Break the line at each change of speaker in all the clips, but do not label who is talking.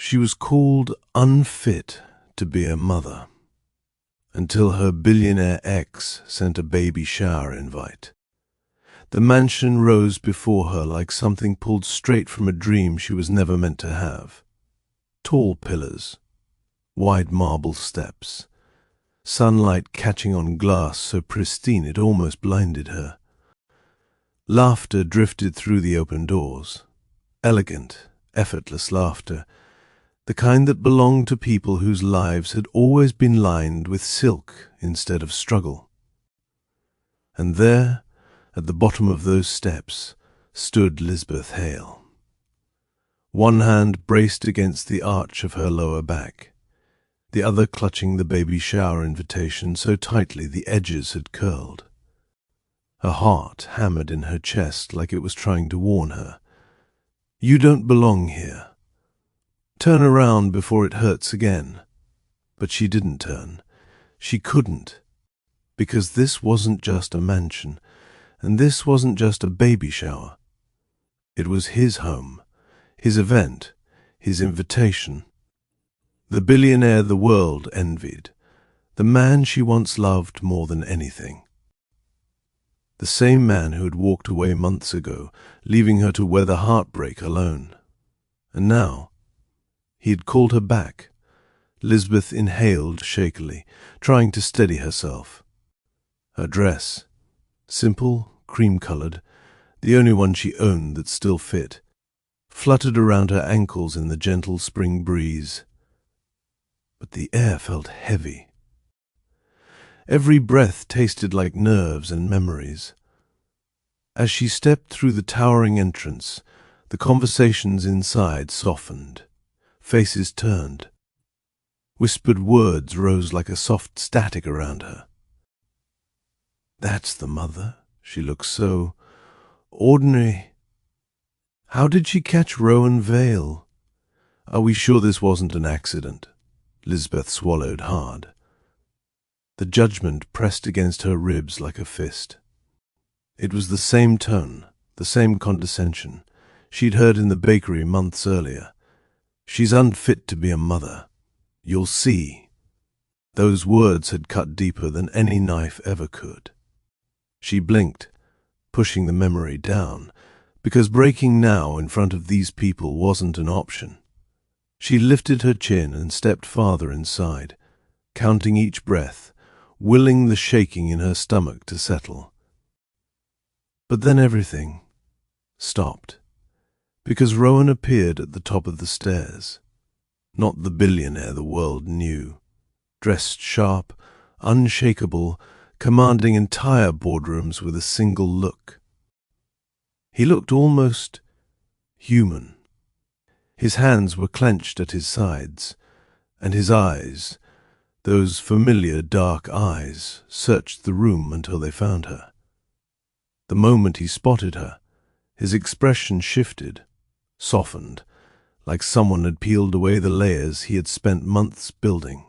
She was called unfit to be a mother, until her billionaire ex sent a baby shower invite. The mansion rose before her like something pulled straight from a dream she was never meant to have. Tall pillars, wide marble steps, sunlight catching on glass so pristine it almost blinded her. Laughter drifted through the open doors, elegant, effortless laughter, the kind that belonged to people whose lives had always been lined with silk instead of struggle. And there, at the bottom of those steps, stood Lisbeth Hale. One hand braced against the arch of her lower back, the other clutching the baby shower invitation so tightly the edges had curled. Her heart hammered in her chest like it was trying to warn her. You don't belong here. Turn around before it hurts again. But she didn't turn. She couldn't. Because this wasn't just a mansion, and this wasn't just a baby shower. It was his home, his event, his invitation. The billionaire the world envied, the man she once loved more than anything. The same man who had walked away months ago, leaving her to weather heartbreak alone. And now, he had called her back. Lisbeth inhaled shakily, trying to steady herself. Her dress, simple, cream-colored, the only one she owned that still fit, fluttered around her ankles in the gentle spring breeze. But the air felt heavy. Every breath tasted like nerves and memories. As she stepped through the towering entrance, the conversations inside softened. Faces turned. Whispered words rose like a soft static around her. That's the mother. She looks so ordinary. How did she catch Rowan Vale? Are we sure this wasn't an accident? Lisbeth swallowed hard. The judgment pressed against her ribs like a fist. It was the same tone, the same condescension, she'd heard in the bakery months earlier. She's unfit to be a mother. You'll see. Those words had cut deeper than any knife ever could. She blinked, pushing the memory down, because breaking now in front of these people wasn't an option. She lifted her chin and stepped farther inside, counting each breath, willing the shaking in her stomach to settle. But then everything stopped, because Rowan appeared at the top of the stairs. Not the billionaire the world knew, dressed sharp, unshakable, commanding entire boardrooms with a single look. He looked almost human. His hands were clenched at his sides, and his eyes, those familiar dark eyes, searched the room until they found her. The moment he spotted her, his expression shifted, softened, like someone had peeled away the layers he had spent months building.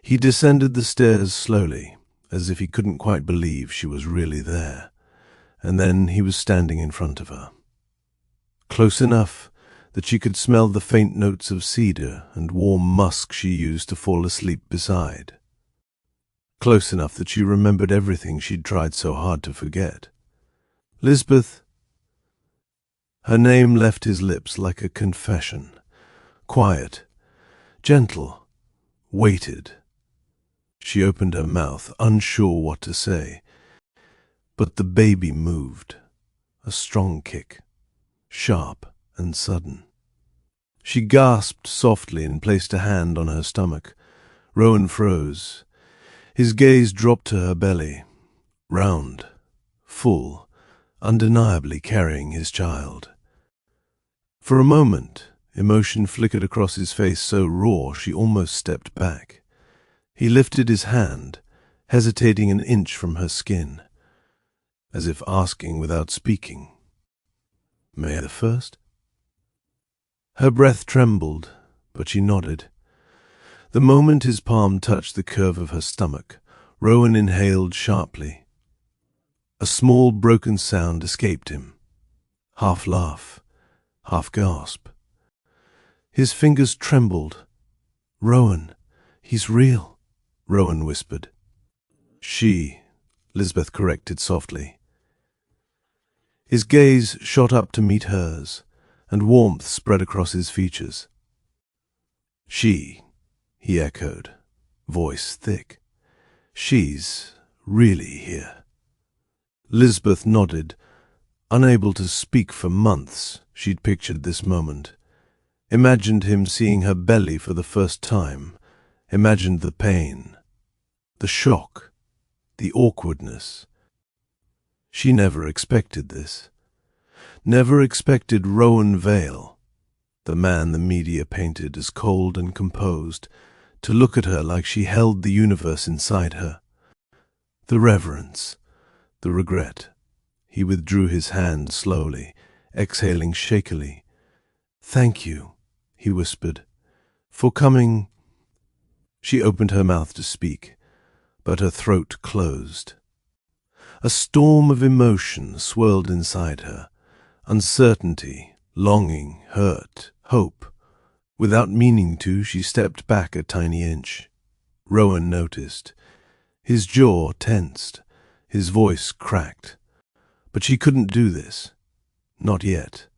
He descended the stairs slowly, as if he couldn't quite believe she was really there, and then he was standing in front of her. Close enough that she could smell the faint notes of cedar and warm musk she used to fall asleep beside. Close enough that she remembered everything she'd tried so hard to forget. Lisbeth. Her name left his lips like a confession, quiet, gentle, weighted. She opened her mouth, unsure what to say. But the baby moved, a strong kick, sharp and sudden. She gasped softly and placed a hand on her stomach. Rowan froze. His gaze dropped to her belly, round, full, undeniably carrying his child. For a moment, emotion flickered across his face so raw she almost stepped back. He lifted his hand, hesitating an inch from her skin, as if asking without speaking. May I first? Her breath trembled, but she nodded. The moment his palm touched the curve of her stomach, Rowan inhaled sharply. A small broken sound escaped him, half laugh, half gasp. His fingers trembled. "Rowan, he's real," Rowan whispered. "She," Lisbeth corrected softly. His gaze shot up to meet hers, and warmth spread across his features. "She," he echoed, voice thick. "She's really here." Lisbeth nodded. Unable to speak for months, she'd pictured this moment. Imagined him seeing her belly for the first time. Imagined the pain, the shock, the awkwardness. She never expected this. Never expected Rowan Vale, the man the media painted as cold and composed, to look at her like she held the universe inside her. The reverence, the regret. He withdrew his hand slowly, exhaling shakily. "Thank you," he whispered, "for coming." She opened her mouth to speak, but her throat closed. A storm of emotion swirled inside her. Uncertainty, longing, hurt, hope. Without meaning to, she stepped back a tiny inch. Rowan noticed. His jaw tensed, his voice cracked. But she couldn't do this. Not yet.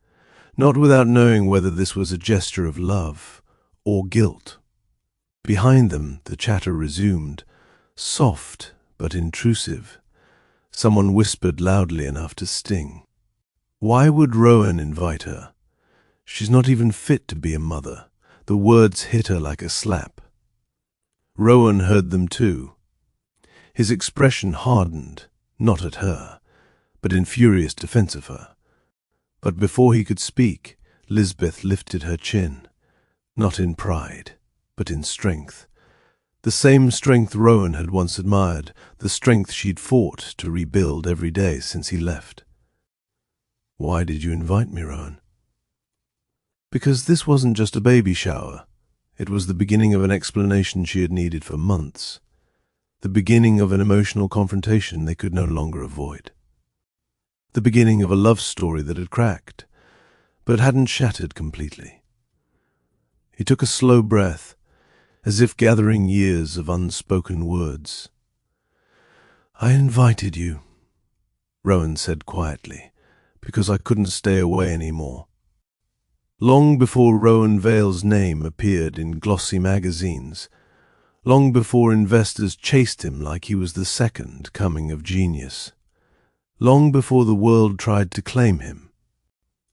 Not without knowing whether this was a gesture of love or guilt. Behind them, the chatter resumed, soft but intrusive. Someone whispered loudly enough to sting. Why would Rowan invite her? She's not even fit to be a mother. The words hit her like a slap. Rowan heard them too. His expression hardened, not at her, but in furious defense of her. But before he could speak, Lisbeth lifted her chin, not in pride, but in strength. The same strength Rowan had once admired, the strength she'd fought to rebuild every day since he left. "Why did you invite me, Rowan?" Because this wasn't just a baby shower. It was the beginning of an explanation she had needed for months. The beginning of an emotional confrontation they could no longer avoid. The beginning of a love story that had cracked, but hadn't shattered completely. He took a slow breath, as if gathering years of unspoken words. "I invited you," Rowan said quietly, "because I couldn't stay away any more." Long before Rowan Vale's name appeared in glossy magazines, long before investors chased him like he was the second coming of genius, long before the world tried to claim him,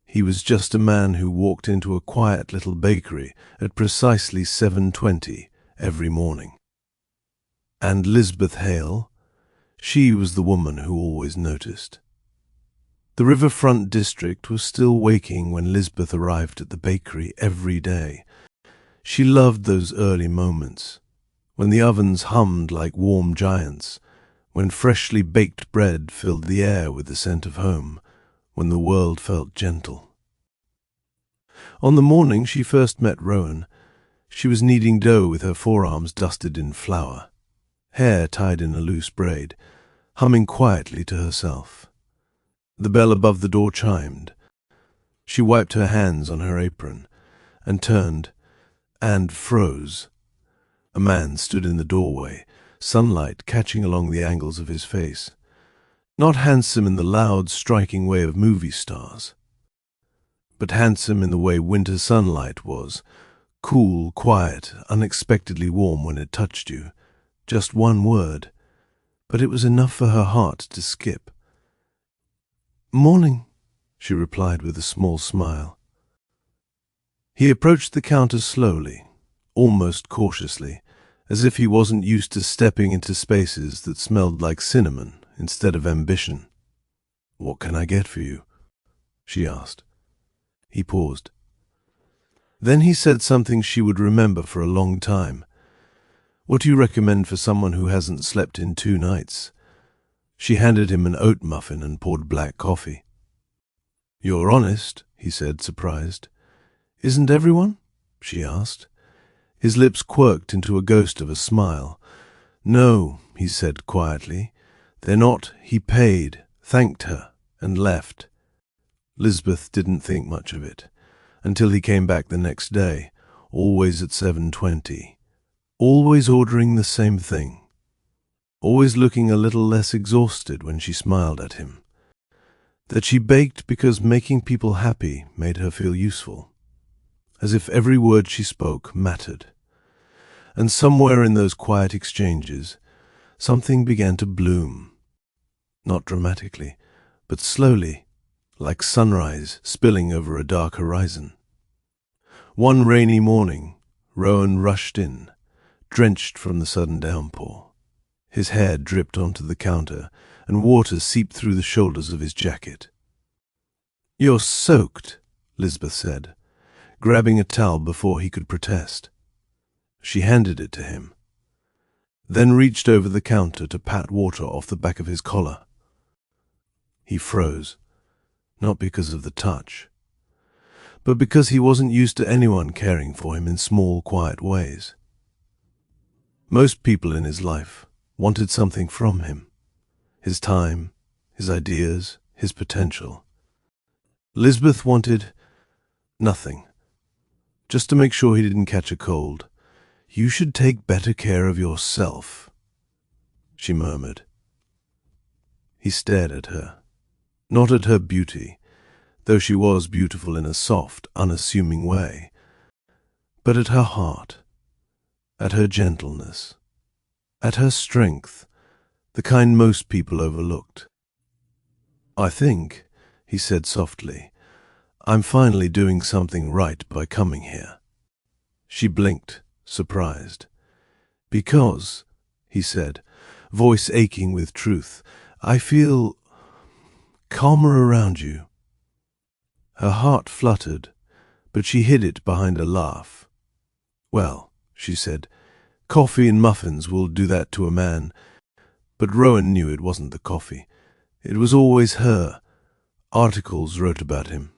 he was just a man who walked into a quiet little bakery at precisely 7:20 every morning. And Lisbeth Hale, she was the woman who always noticed. The riverfront district was still waking when Lisbeth arrived at the bakery every day. She loved those early moments, when the ovens hummed like warm giants, when freshly baked bread filled the air with the scent of home, when the world felt gentle. On the morning she first met Rowan, she was kneading dough with her forearms dusted in flour, hair tied in a loose braid, humming quietly to herself. The bell above the door chimed. She wiped her hands on her apron and turned and froze. A man stood in the doorway, sunlight catching along the angles of his face. Not handsome in the loud, striking way of movie stars, but handsome in the way winter sunlight was, cool, quiet, unexpectedly warm when it touched you. Just one word, but it was enough for her heart to skip. "Morning," she replied with a small smile. He approached the counter slowly, almost cautiously, as if he wasn't used to stepping into spaces that smelled like cinnamon instead of ambition. "What can I get for you?" she asked. He paused. Then he said something she would remember for a long time. "What do you recommend for someone who hasn't slept in 2 nights? She handed him an oat muffin and poured black coffee. "You're honest," he said, surprised. "Isn't everyone?" she asked. His lips quirked into a ghost of a smile. "No," he said quietly. "They're not." He paid, thanked her, and left. Lisbeth didn't think much of it, until he came back the next day, always at 7:20, always ordering the same thing, always looking a little less exhausted when she smiled at him, that she baked because making people happy made her feel useful, as if every word she spoke mattered. And somewhere in those quiet exchanges, something began to bloom, not dramatically, but slowly, like sunrise spilling over a dark horizon. One rainy morning, Rowan rushed in, drenched from the sudden downpour. His hair dripped onto the counter, and water seeped through the shoulders of his jacket. "You're soaked," Lisbeth said, grabbing a towel before he could protest. She handed it to him, then reached over the counter to pat water off the back of his collar. He froze, not because of the touch, but because he wasn't used to anyone caring for him in small, quiet ways. Most people in his life wanted something from him, his time, his ideas, his potential. Lisbeth wanted nothing, just to make sure he didn't catch a cold. "You should take better care of yourself," she murmured. He stared at her, not at her beauty, though she was beautiful in a soft, unassuming way, but at her heart, at her gentleness, at her strength, the kind most people overlooked. "I think," he said softly, "I'm finally doing something right by coming here." She blinked, surprised. "Because," he said, voice aching with truth, "I feel calmer around you." Her heart fluttered, but she hid it behind a laugh. "Well," she said, "coffee and muffins will do that to a man." But Rowan knew it wasn't the coffee. It was always her. Articles wrote about him.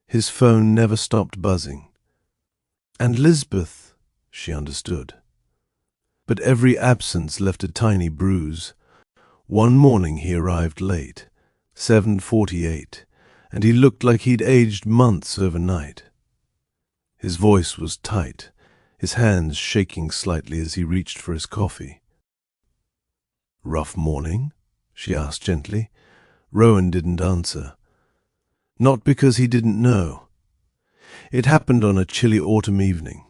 His phone never stopped buzzing. And Lisbeth, she understood. But every absence left a tiny bruise. One morning he arrived late, 7:48, and he looked like he'd aged months overnight. His voice was tight, his hands shaking slightly as he reached for his coffee. "Rough morning?" she asked gently. Rowan didn't answer. Not because he didn't know. It happened on a chilly autumn evening.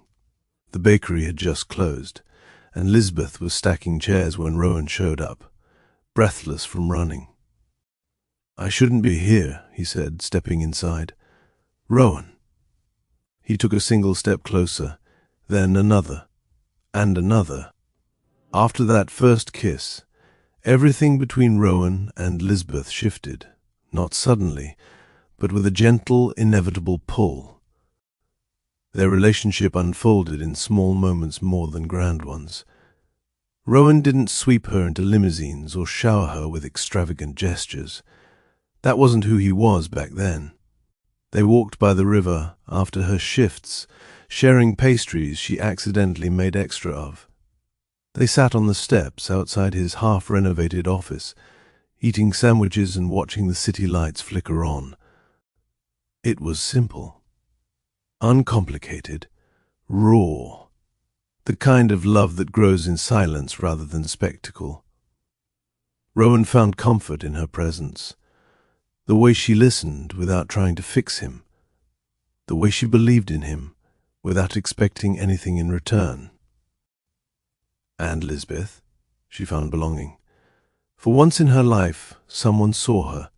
The bakery had just closed, and Lisbeth was stacking chairs when Rowan showed up, breathless from running. "I shouldn't be here," he said, stepping inside. "Rowan." He took a single step closer, then another, and another. After that first kiss, everything between Rowan and Lisbeth shifted, not suddenly, but with a gentle, inevitable pull. Their relationship unfolded in small moments more than grand ones. Rowan didn't sweep her into limousines or shower her with extravagant gestures. That wasn't who he was back then. They walked by the river after her shifts, sharing pastries she accidentally made extra of. They sat on the steps outside his half-renovated office, eating sandwiches and watching the city lights flicker on. It was simple, uncomplicated, raw, the kind of love that grows in silence rather than spectacle. Rowan found comfort in her presence, the way she listened without trying to fix him, the way she believed in him without expecting anything in return. And Lisbeth, she found belonging. For once in her life, someone saw her,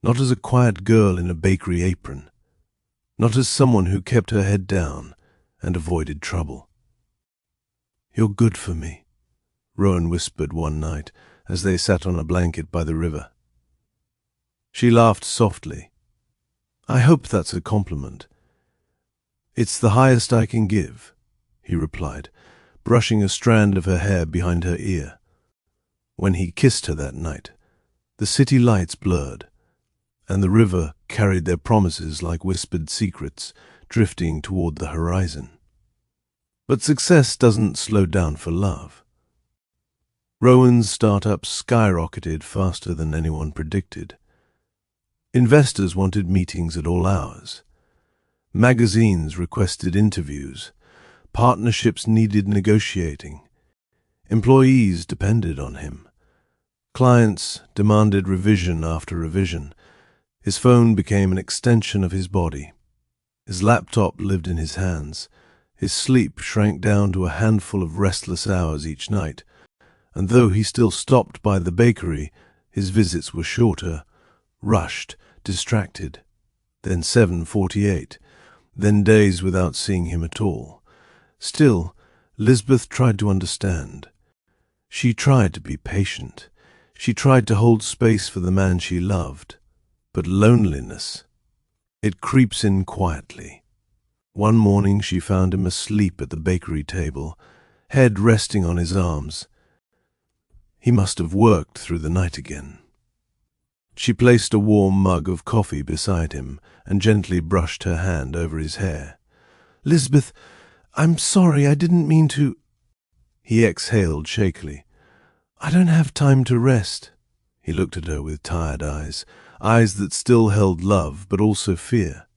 not as a quiet girl in a bakery apron, not as someone who kept her head down and avoided trouble. "You're good for me," Rowan whispered one night as they sat on a blanket by the river. She laughed softly. "I hope that's a compliment." "It's the highest I can give," he replied, brushing a strand of her hair behind her ear. When he kissed her that night, the city lights blurred, and the river carried their promises like whispered secrets, drifting toward the horizon. But success doesn't slow down for love. Rowan's startup skyrocketed faster than anyone predicted. Investors wanted meetings at all hours. Magazines requested interviews. Partnerships needed negotiating. Employees depended on him. Clients demanded revision after revision. His phone became an extension of his body. His laptop lived in his hands. His sleep shrank down to a handful of restless hours each night, and though he still stopped by the bakery, his visits were shorter, rushed, distracted. Then 7:48, then days without seeing him at all. Still, Lisbeth tried to understand. She tried to be patient. She tried to hold space for the man she loved. But loneliness, it creeps in quietly. One morning she found him asleep at the bakery table, head resting on his arms. He must have worked through the night again. She placed a warm mug of coffee beside him and gently brushed her hand over his hair. "Lisbeth, I'm sorry, I didn't mean to—" He exhaled shakily. "I don't have time to rest." He looked at her with tired eyes, eyes that still held love but also fear.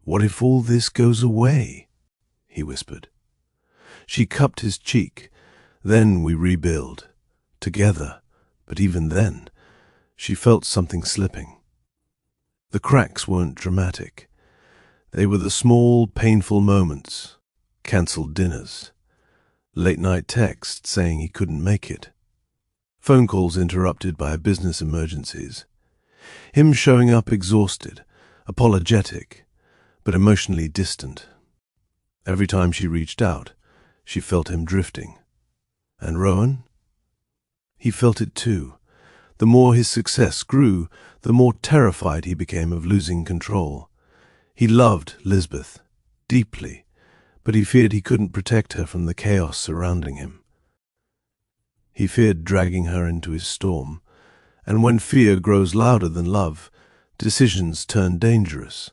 "What if all this goes away?" he whispered. She cupped his cheek. "Then we rebuild. Together. But even then, she felt something slipping. The cracks weren't dramatic. They were the small, painful moments. Cancelled dinners. Late-night texts saying he couldn't make it. Phone calls interrupted by business emergencies. Him showing up exhausted, apologetic, but emotionally distant. Every time she reached out, she felt him drifting. And Rowan? He felt it too. The more his success grew, the more terrified he became of losing control. He loved Lisbeth, deeply, but he feared he couldn't protect her from the chaos surrounding him. He feared dragging her into his storm, and when fear grows louder than love, decisions turn dangerous.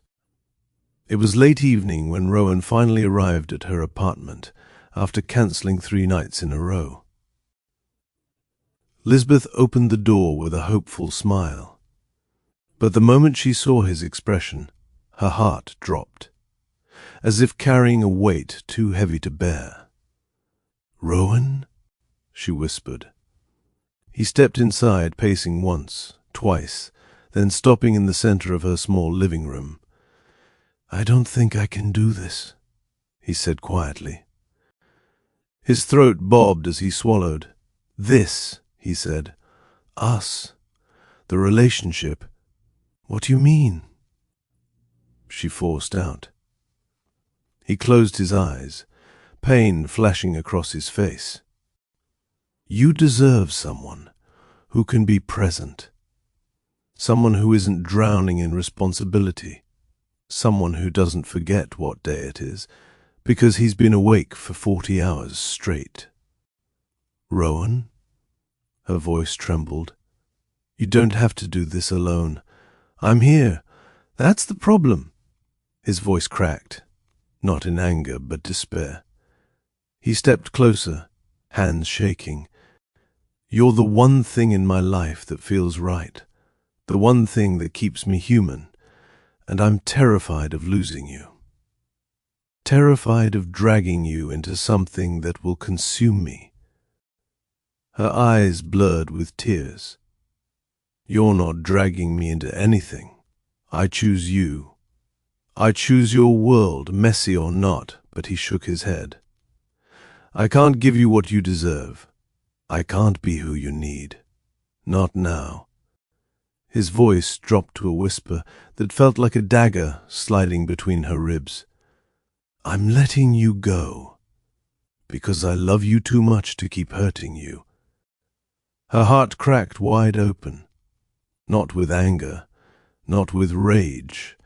It was late evening when Rowan finally arrived at her apartment, after cancelling 3 nights in a row. Lisbeth opened the door with a hopeful smile. But the moment she saw his expression, her heart dropped, as if carrying a weight too heavy to bear. "Rowan?" she whispered. He stepped inside, pacing once, twice, then stopping in the center of her small living room. "I don't think I can do this," he said quietly. His throat bobbed as he swallowed. "This," he said. "Us. The relationship. What do you mean?" She forced out. He closed his eyes, pain flashing across his face. "You deserve someone who can be present. Someone who isn't drowning in responsibility. Someone who doesn't forget what day it is, because he's been awake for 40 hours straight." "Rowan?" Her voice trembled. "You don't have to do this alone. I'm here. That's the problem." His voice cracked, not in anger but despair. He stepped closer, hands shaking. "You're the one thing in my life that feels right, the one thing that keeps me human, and I'm terrified of losing you. Terrified of dragging you into something that will consume me." Her eyes blurred with tears. "You're not dragging me into anything. I choose you. I choose your world, messy or not," but he shook his head. "I can't give you what you deserve. I can't be who you need. Not now." His voice dropped to a whisper that felt like a dagger sliding between her ribs. "I'm letting you go, because I love you too much to keep hurting you." Her heart cracked wide open, not with anger, not with rage,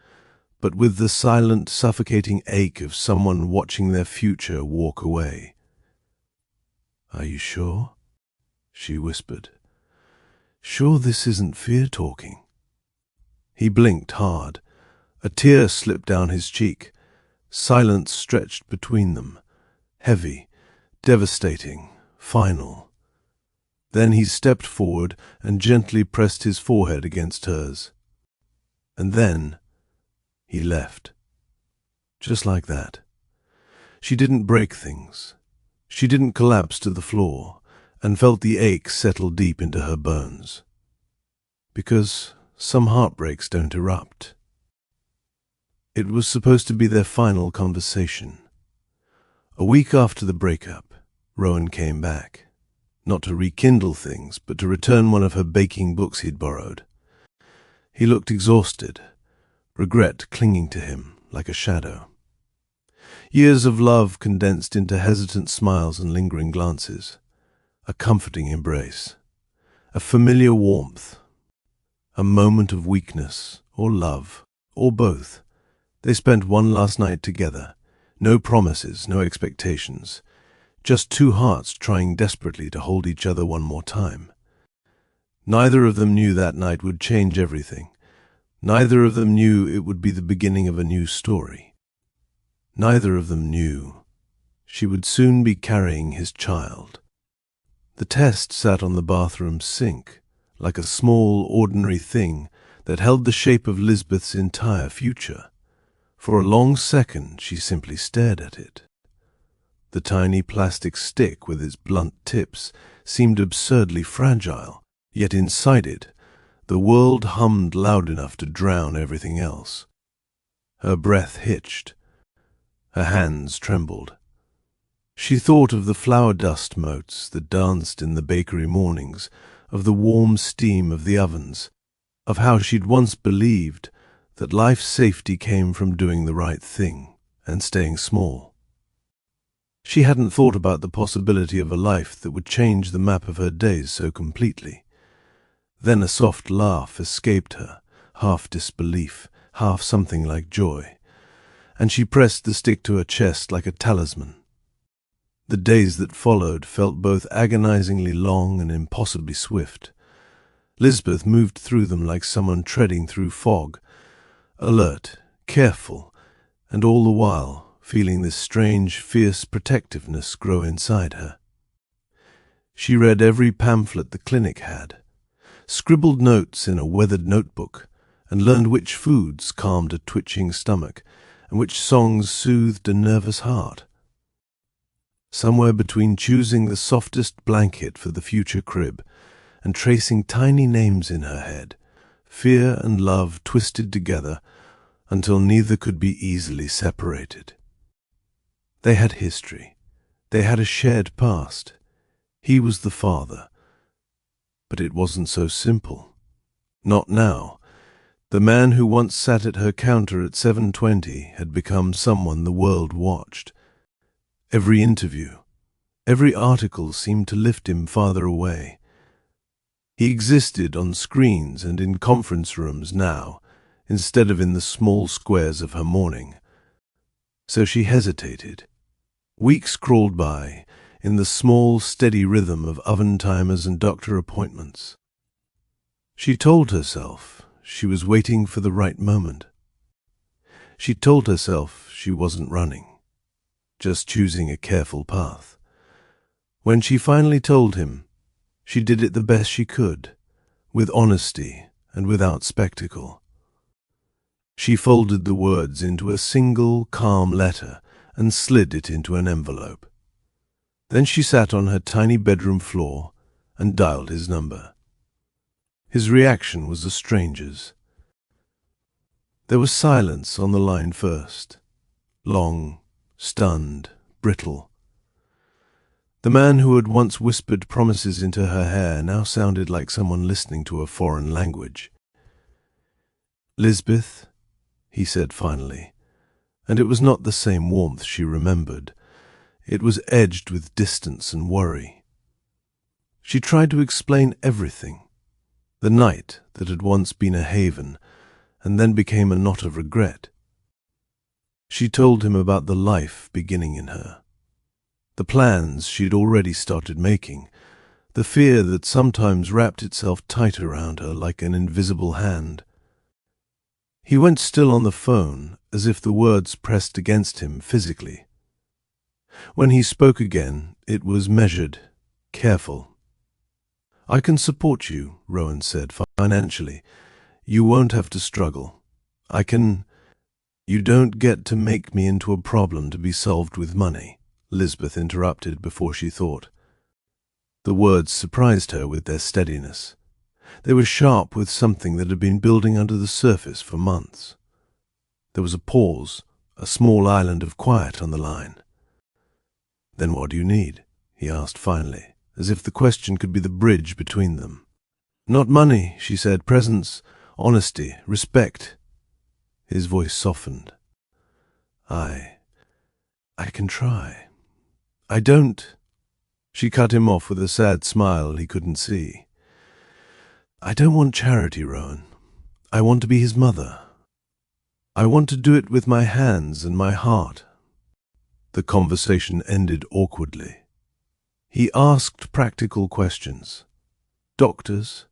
but with the silent, suffocating ache of someone watching their future walk away. "Are you sure?" she whispered. "Sure this isn't fear talking?" He blinked hard. A tear slipped down his cheek. Silence stretched between them, heavy, devastating, final. Then he stepped forward and gently pressed his forehead against hers. And then he left. Just like that. She didn't break things. She didn't collapse to the floor and felt the ache settle deep into her bones. Because some heartbreaks don't erupt. It was supposed to be their final conversation. A week after the breakup, Rowan came back. Not to rekindle things, but to return one of her baking books he'd borrowed. He looked exhausted, regret clinging to him like a shadow. Years of love condensed into hesitant smiles and lingering glances, a comforting embrace, a familiar warmth, a moment of weakness or love, or both. They spent one last night together, no promises, no expectations, just two hearts trying desperately to hold each other one more time. Neither of them knew that night would change everything. Neither of them knew it would be the beginning of a new story. Neither of them knew she would soon be carrying his child. The test sat on the bathroom sink, like a small, ordinary thing that held the shape of Lisbeth's entire future. For a long second she simply stared at it. The tiny plastic stick with its blunt tips seemed absurdly fragile, yet inside it, the world hummed loud enough to drown everything else. Her breath hitched. Her hands trembled. She thought of the flour dust motes that danced in the bakery mornings, of the warm steam of the ovens, of how she'd once believed that life's safety came from doing the right thing and staying small. She hadn't thought about the possibility of a life that would change the map of her days so completely. Then a soft laugh escaped her, half disbelief, half something like joy, and she pressed the stick to her chest like a talisman. The days that followed felt both agonizingly long and impossibly swift. Lisbeth moved through them like someone treading through fog, alert, careful, and all the while feeling this strange, fierce protectiveness grow inside her. She read every pamphlet the clinic had, scribbled notes in a weathered notebook, and learned which foods calmed a twitching stomach and which songs soothed a nervous heart. Somewhere between choosing the softest blanket for the future crib and tracing tiny names in her head, fear and love twisted together until neither could be easily separated. They had history. They had a shared past. He was the father. But it wasn't so simple. Not now. The man who once sat at her counter at 7:20 had become someone the world watched. Every interview, every article seemed to lift him farther away. He existed on screens and in conference rooms now, instead of in the small squares of her morning. So she hesitated. Weeks crawled by, in the small, steady rhythm of oven timers and doctor appointments. She told herself she was waiting for the right moment. She told herself she wasn't running, just choosing a careful path. When she finally told him, she did it the best she could, with honesty and without spectacle. She folded the words into a single, calm letter and slid it into an envelope. Then she sat on her tiny bedroom floor and dialed his number. His reaction was a stranger's. There was silence on the line first, long, stunned, brittle. The man who had once whispered promises into her hair now sounded like someone listening to a foreign language. "Lisbeth," he said finally, and it was not the same warmth she remembered. It was edged with distance and worry. She tried to explain everything. The night that had once been a haven and then became a knot of regret. She told him about the life beginning in her, the plans she'd already started making, the fear that sometimes wrapped itself tight around her like an invisible hand. He went still on the phone, as if the words pressed against him physically. When he spoke again, it was measured, careful. "I can support you," Rowan said, "financially. You won't have to struggle. I can—" You don't get to make me into a problem to be solved with money, Lisbeth interrupted before she thought. The words surprised her with their steadiness. They were sharp with something that had been building under the surface for months. There was a pause, a small island of quiet on the line. Then what do you need? He asked finally, as if the question could be the bridge between them. Not money, she said. Presence, honesty, respect. His voice softened. I can try. I don't. She cut him off with a sad smile he couldn't see. I don't want charity, Rowan. I want to be his mother. I want to do it with my hands and my heart. The conversation ended awkwardly. He asked practical questions. Doctors,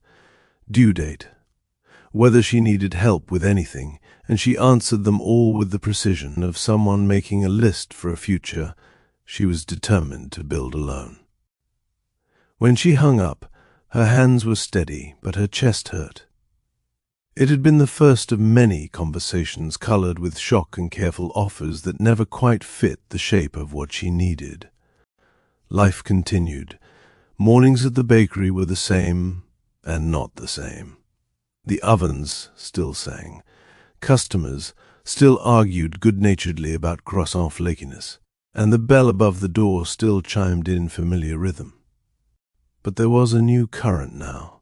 due date, whether she needed help with anything, and she answered them all with the precision of someone making a list for a future she was determined to build alone. When she hung up, her hands were steady, but her chest hurt. It had been the first of many conversations colored with shock and careful offers that never quite fit the shape of what she needed. Life continued. Mornings at the bakery were the same and not the same. The ovens still sang. Customers still argued good-naturedly about croissant flakiness, and the bell above the door still chimed in familiar rhythm. But there was a new current now,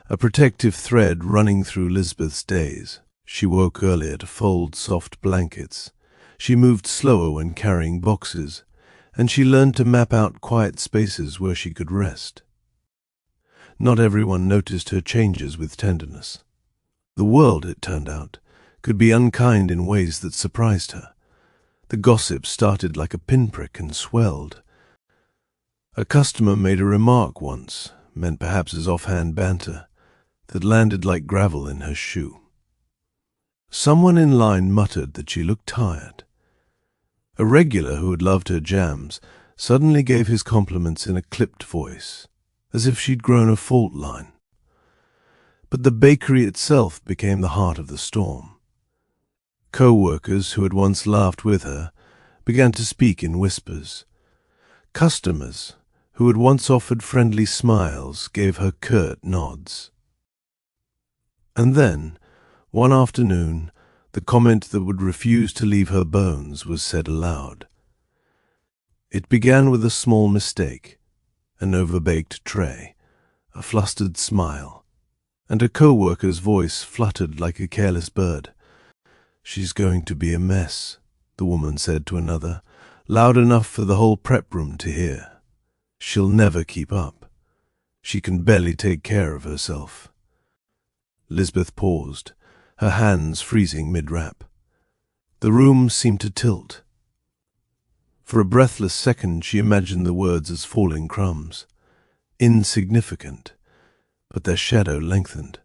a protective thread running through Lisbeth's days. She woke earlier to fold soft blankets. She moved slower when carrying boxes, and she learned to map out quiet spaces where she could rest. Not everyone noticed her changes with tenderness. The world, it turned out, could be unkind in ways that surprised her. The gossip started like a pinprick and swelled. A customer made a remark once, meant perhaps as offhand banter, that landed like gravel in her shoe. Someone in line muttered that she looked tired. A regular who had loved her jams suddenly gave his compliments in a clipped voice, as if she'd grown a fault line. But the bakery itself became the heart of the storm. Co-workers who had once laughed with her began to speak in whispers. Customers who had once offered friendly smiles gave her curt nods. And then, one afternoon, the comment that would refuse to leave her bones was said aloud. It began with a small mistake, an overbaked tray, a flustered smile, and a co-worker's voice fluttered like a careless bird. "She's going to be a mess," the woman said to another, loud enough for the whole prep room to hear. "She'll never keep up. She can barely take care of herself." Lisbeth paused, her hands freezing mid-rap. The room seemed to tilt. For a breathless second she imagined the words as falling crumbs, insignificant, but their shadow lengthened.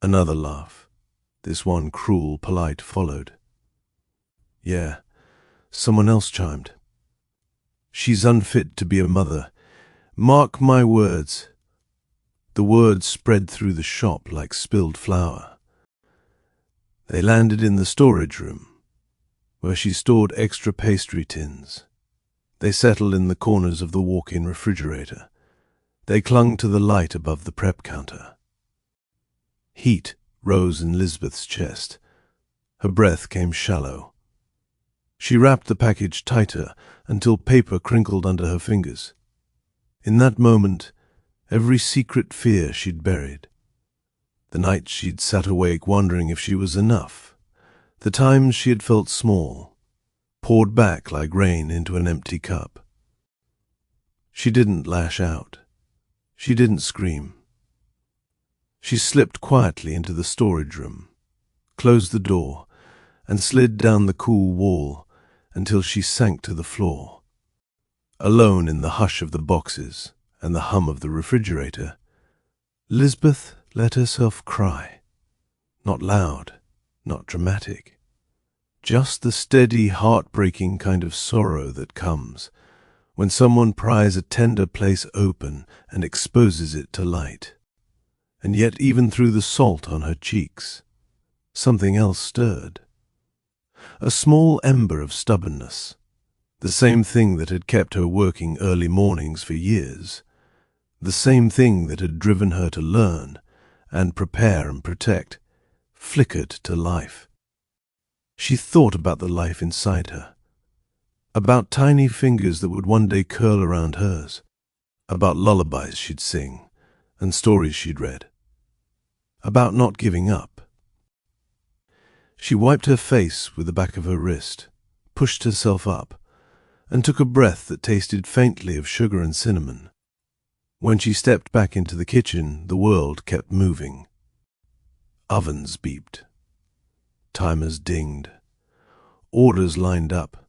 Another laugh, this one cruel, polite, followed. "Yeah," someone else chimed. "She's unfit to be a mother. Mark my words." The words spread through the shop like spilled flour. They landed in the storage room, where she stored extra pastry tins. They settled in the corners of the walk-in refrigerator. They clung to the light above the prep counter. Heat rose in Lisbeth's chest. Her breath came shallow. She wrapped the package tighter until paper crinkled under her fingers. In that moment, every secret fear she'd buried. The nights she'd sat awake wondering if she was enough. The times she had felt small, poured back like rain into an empty cup. She didn't lash out. She didn't scream. She slipped quietly into the storage room, closed the door, and slid down the cool wall until she sank to the floor. Alone in the hush of the boxes and the hum of the refrigerator, Lisbeth let herself cry. Not loud, not dramatic. Just the steady, heartbreaking kind of sorrow that comes when someone pries a tender place open and exposes it to light. And yet even through the salt on her cheeks, something else stirred. a small ember of stubbornness, the same thing that had kept her working early mornings for years, the same thing that had driven her to learn and prepare and protect, flickered to life. She thought about the life inside her, about tiny fingers that would one day curl around hers, about lullabies she'd sing and stories she'd read, about not giving up. She wiped her face with the back of her wrist, pushed herself up, and took a breath that tasted faintly of sugar and cinnamon. When she stepped back into the kitchen, the world kept moving. Ovens beeped. Timers dinged. Orders lined up.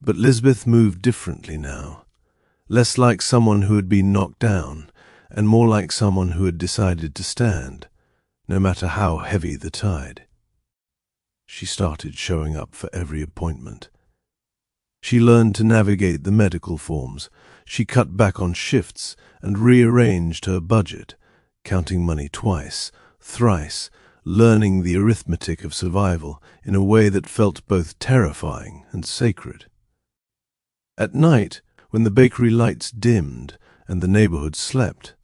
But Lisbeth moved differently now, less like someone who had been knocked down, and more like someone who had decided to stand, no matter how heavy the tide. She started showing up for every appointment. She learned to navigate the medical forms. She cut back on shifts and rearranged her budget, counting money twice, thrice, learning the arithmetic of survival in a way that felt both terrifying and sacred. At night, when the bakery lights dimmed and the neighborhood slept,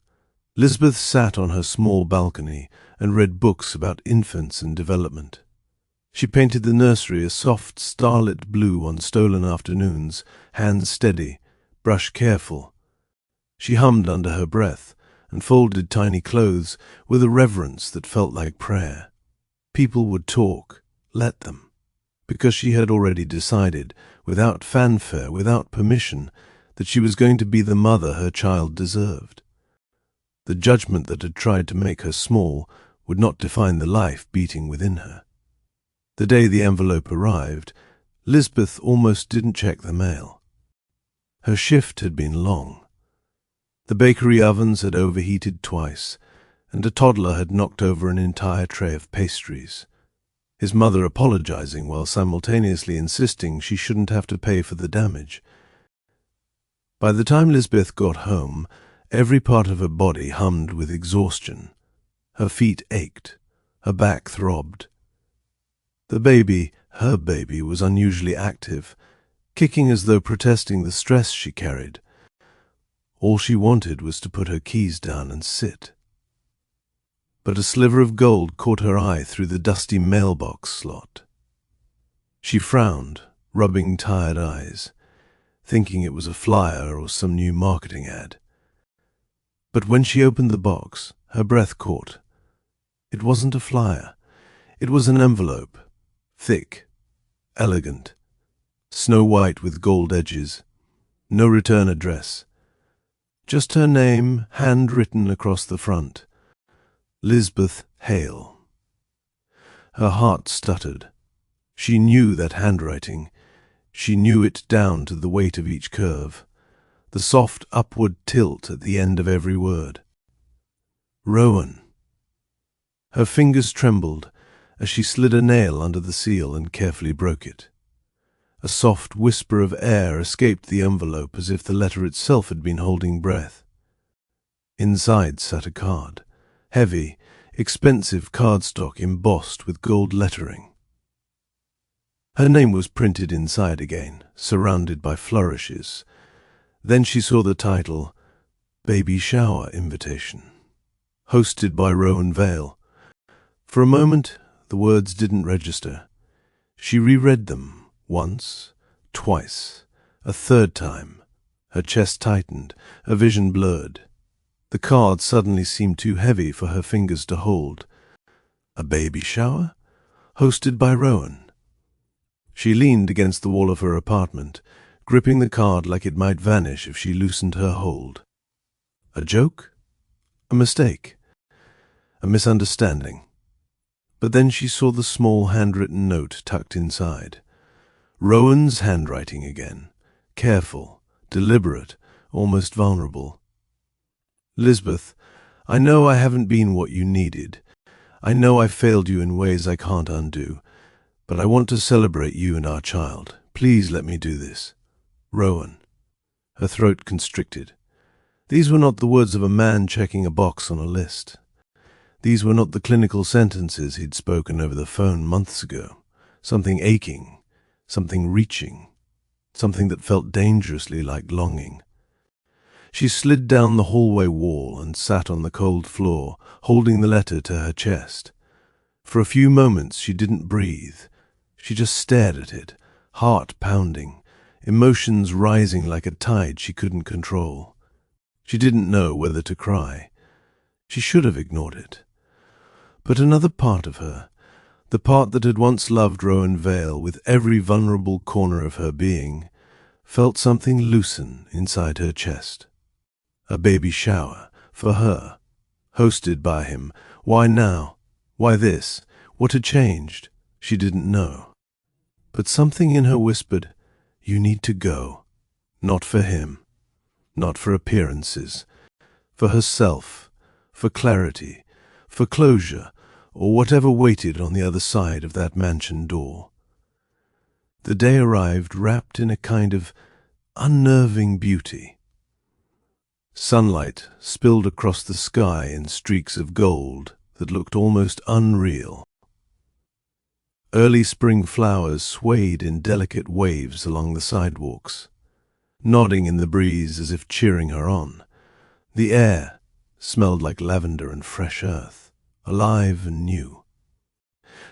Lisbeth sat on her small balcony and read books about infants and development. She painted the nursery a soft starlit blue on stolen afternoons, hands steady, brush careful. She hummed under her breath and folded tiny clothes with a reverence that felt like prayer. People would talk, let them, because she had already decided, without fanfare, without permission, that she was going to be the mother her child deserved. The judgment that had tried to make her small would not define the life beating within her. The day the envelope arrived, Lisbeth almost didn't check the mail. Her shift had been long. The bakery ovens had overheated twice, and a toddler had knocked over an entire tray of pastries, his mother apologizing while simultaneously insisting she shouldn't have to pay for the damage. By the time Lisbeth got home, every part of her body hummed with exhaustion. Her feet ached, her back throbbed. The baby, her baby, was unusually active, kicking as though protesting the stress she carried. All she wanted was to put her keys down and sit. But a sliver of gold caught her eye through the dusty mailbox slot. She frowned, rubbing tired eyes, thinking it was a flyer or some new marketing ad. But when she opened the box, her breath caught. It wasn't a flyer. It was an envelope, thick, elegant, snow-white with gold edges, no return address. Just her name, handwritten across the front. Lisbeth Hale. Her heart stuttered. She knew that handwriting. She knew it down to the weight of each curve, the soft upward tilt at the end of every word. Rowan. Her fingers trembled as she slid a nail under the seal and carefully broke it. A soft whisper of air escaped the envelope as if the letter itself had been holding breath. Inside sat a card, heavy, expensive cardstock embossed with gold lettering. Her name was printed inside again, surrounded by flourishes. Then she saw the title, Baby Shower Invitation, hosted by Rowan Vale. For a moment, the words didn't register. She reread them once, twice, a third time. Her chest tightened, her vision blurred. The card suddenly seemed too heavy for her fingers to hold. A baby shower? Hosted by Rowan. She leaned against the wall of her apartment, gripping the card like it might vanish if she loosened her hold. A joke? A mistake? A misunderstanding? But then she saw the small handwritten note tucked inside. Rowan's handwriting again, careful, deliberate, almost vulnerable. Lisbeth, I know I haven't been what you needed. I know I failed you in ways I can't undo, but I want to celebrate you and our child. Please let me do this. Rowan. Her throat constricted. These were not the words of a man checking a box on a list. These were not the clinical sentences he'd spoken over the phone months ago. Something aching, something reaching, something that felt dangerously like longing. She slid down the hallway wall and sat on the cold floor, holding the letter to her chest. For a few moments she didn't breathe. She just stared at it, heart pounding, emotions rising like a tide she couldn't control. She didn't know whether to cry. She should have ignored it. But another part of her, the part that had once loved Rowan Vale with every vulnerable corner of her being, felt something loosen inside her chest. A baby shower, for her, hosted by him. Why now? Why this? What had changed? She didn't know. But something in her whispered, "You need to go. Not for him. Not for appearances. For herself. For clarity. For closure, or whatever waited on the other side of that mansion door." The day arrived wrapped in a kind of unnerving beauty. Sunlight spilled across the sky in streaks of gold that looked almost unreal. Early spring flowers swayed in delicate waves along the sidewalks, nodding in the breeze as if cheering her on. The air smelled like lavender and fresh earth, alive and new.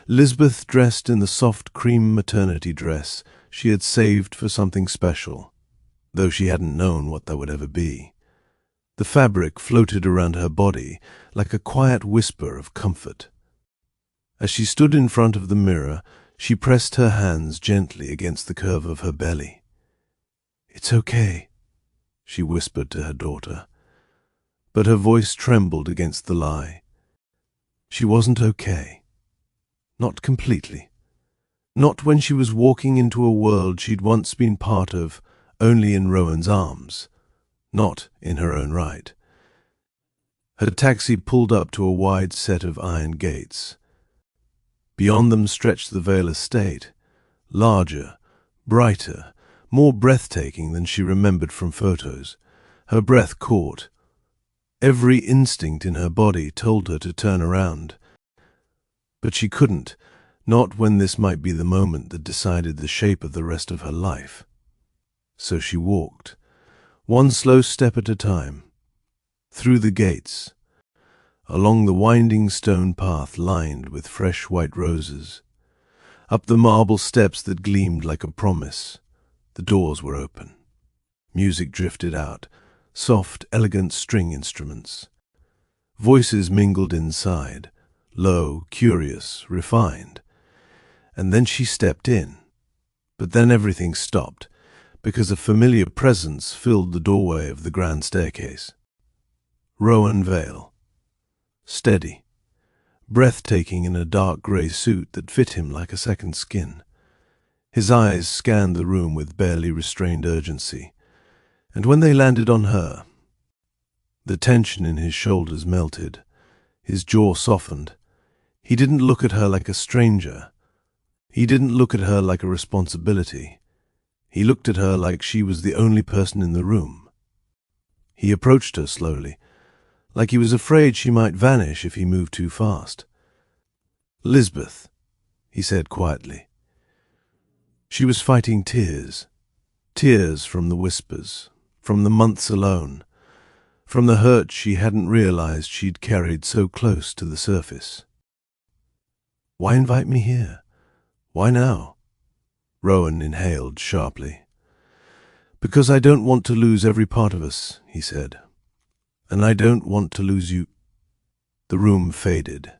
Lisbeth, dressed in the soft cream maternity dress she had saved for something special, though she hadn't known what that would ever be. The fabric floated around her body like a quiet whisper of comfort. As she stood in front of the mirror, she pressed her hands gently against the curve of her belly. "It's okay," she whispered to her daughter, but her voice trembled against the lie. She wasn't okay. Not completely. Not when she was walking into a world she'd once been part of, only in Rowan's arms. Not in her own right. Her taxi pulled up to a wide set of iron gates. Beyond them stretched the Vale estate, larger, brighter, more breathtaking than she remembered from photos. Her breath caught. Every instinct in her body told her to turn around. But she couldn't, not when this might be the moment that decided the shape of the rest of her life. So she walked, one slow step at a time, through the gates, along the winding stone path lined with fresh white roses, up the marble steps that gleamed like a promise. The doors were open. Music drifted out, soft, elegant string instruments. Voices mingled inside, low, curious, refined. And then she stepped in. But then everything stopped, because a familiar presence filled the doorway of the grand staircase. Rowan Vale. Steady, breathtaking in a dark grey suit that fit him like a second skin. His eyes scanned the room with barely restrained urgency, and when they landed on her, the tension in his shoulders melted, his jaw softened. He didn't look at her like a stranger. He didn't look at her like a responsibility. He looked at her like she was the only person in the room. He approached her slowly, like he was afraid she might vanish if he moved too fast. "Lisbeth," he said quietly. She was fighting tears. Tears from the whispers, from the months alone, from the hurt she hadn't realized she'd carried so close to the surface. "Why invite me here? Why now?" Rowan inhaled sharply. "Because I don't want to lose every part of us," he said. "And I don't want to lose you." The room faded.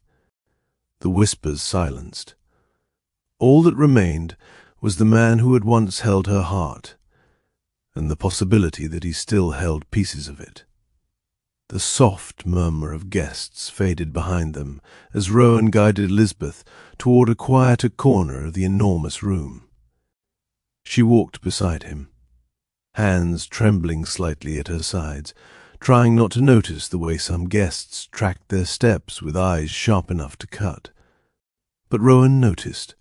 The whispers silenced. All that remained was the man who had once held her heart, and the possibility that he still held pieces of it. The soft murmur of guests faded behind them as Rowan guided Lisbeth toward a quieter corner of the enormous room. She walked beside him, hands trembling slightly at her sides, trying not to notice the way some guests tracked their steps with eyes sharp enough to cut. But Rowan noticed,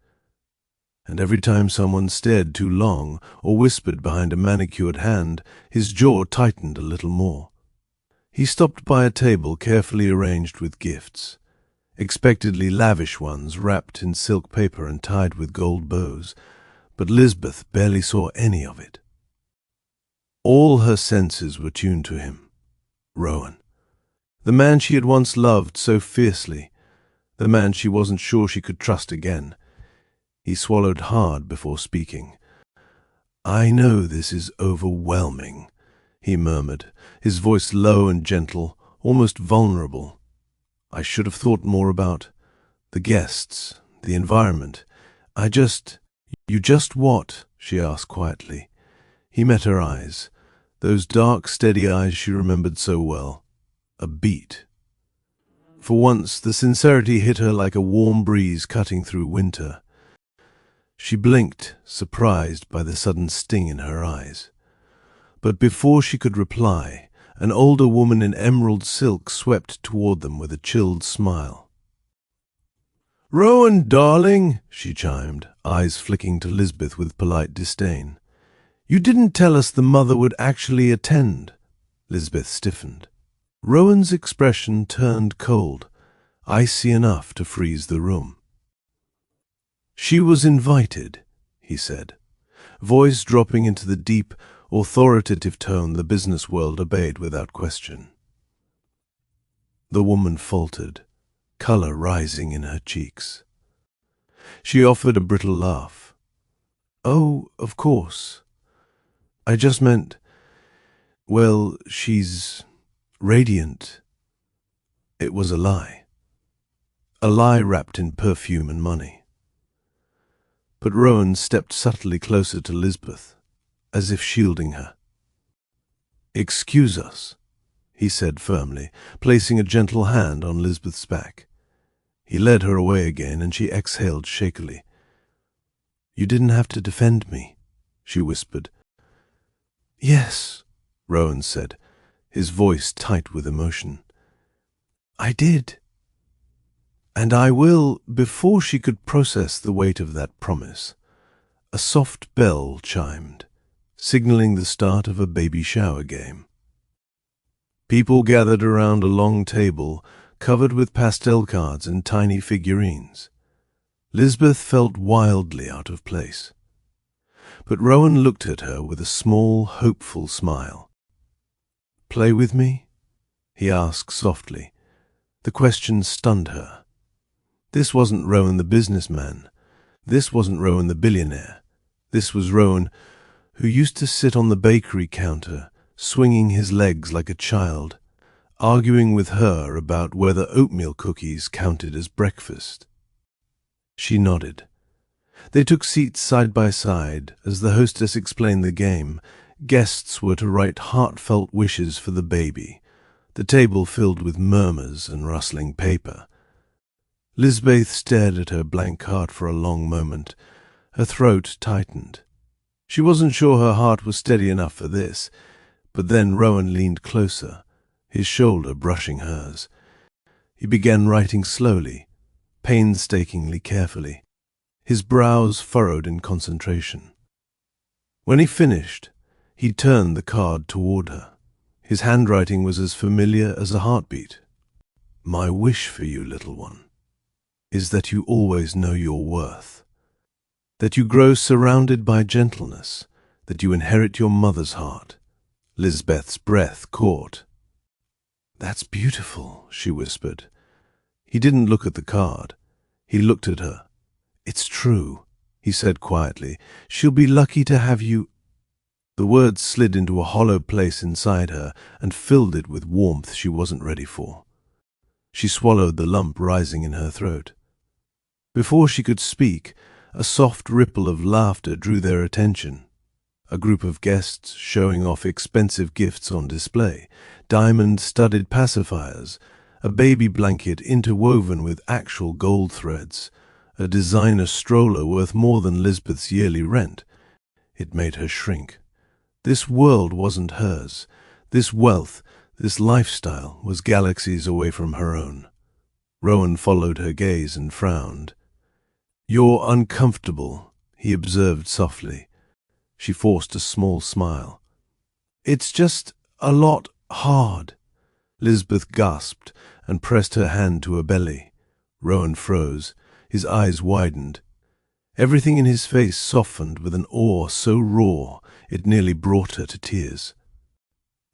and every time someone stared too long or whispered behind a manicured hand, his jaw tightened a little more. He stopped by a table carefully arranged with gifts, expectedly lavish ones wrapped in silk paper and tied with gold bows, but Lisbeth barely saw any of it. All her senses were tuned to him. Rowan. The man she had once loved so fiercely. The man she wasn't sure she could trust again. He swallowed hard before speaking. "I know this is overwhelming," he murmured, his voice low and gentle, almost vulnerable. "I should have thought more about the guests, the environment. You just what?" she asked quietly. He met her eyes, those dark, steady eyes she remembered so well. A beat. For once, the sincerity hit her like a warm breeze cutting through winter. She blinked, surprised by the sudden sting in her eyes. But before she could reply, an older woman in emerald silk swept toward them with a chilled smile. "Rowan, darling," she chimed, eyes flicking to Lisbeth with polite disdain. "You didn't tell us the mother would actually attend." Lisbeth stiffened. Rowan's expression turned cold, icy enough to freeze the room. "She was invited," he said, voice dropping into the deep, authoritative tone the business world obeyed without question. The woman faltered, color rising in her cheeks. She offered a brittle laugh. "Oh, of course. I just meant, well, she's radiant." It was a lie wrapped in perfume and money. But Rowan stepped subtly closer to Lisbeth, as if shielding her. "Excuse us," he said firmly, placing a gentle hand on Lisbeth's back. He led her away again, and she exhaled shakily. "You didn't have to defend me," she whispered. "Yes," Rowan said, his voice tight with emotion. "I did. And I will." Before she could process the weight of that promise, a soft bell chimed, signaling the start of a baby shower game. People gathered around a long table covered with pastel cards and tiny figurines. Lisbeth felt wildly out of place. But Rowan looked at her with a small, hopeful smile. "Play with me?" he asked softly. The question stunned her. This wasn't Rowan the businessman. This wasn't Rowan the billionaire. This was Rowan, who used to sit on the bakery counter, swinging his legs like a child, arguing with her about whether oatmeal cookies counted as breakfast. She nodded. They took seats side by side as the hostess explained the game. Guests were to write heartfelt wishes for the baby, the table filled with murmurs and rustling paper. Lisbeth stared at her blank card for a long moment. Her throat tightened. She wasn't sure her heart was steady enough for this, but then Rowan leaned closer, his shoulder brushing hers. He began writing slowly, painstakingly carefully, his brows furrowed in concentration. When he finished, he turned the card toward her. His handwriting was as familiar as a heartbeat. "My wish for you, little one, is that you always know your worth, that you grow surrounded by gentleness, that you inherit your mother's heart." Lisbeth's breath caught. "That's beautiful," she whispered. He didn't look at the card. He looked at her. "It's true," he said quietly. "She'll be lucky to have you." The words slid into a hollow place inside her and filled it with warmth she wasn't ready for. She swallowed the lump rising in her throat. Before she could speak, a soft ripple of laughter drew their attention. A group of guests showing off expensive gifts on display, diamond-studded pacifiers, a baby blanket interwoven with actual gold threads, a designer stroller worth more than Lisbeth's yearly rent. It made her shrink. This world wasn't hers. This wealth, this lifestyle, was galaxies away from her own. Rowan followed her gaze and frowned. "You're uncomfortable," he observed softly. She forced a small smile. "It's just a lot hard." Lisbeth gasped and pressed her hand to her belly. Rowan froze. His eyes widened. Everything in his face softened with an awe so raw it nearly brought her to tears.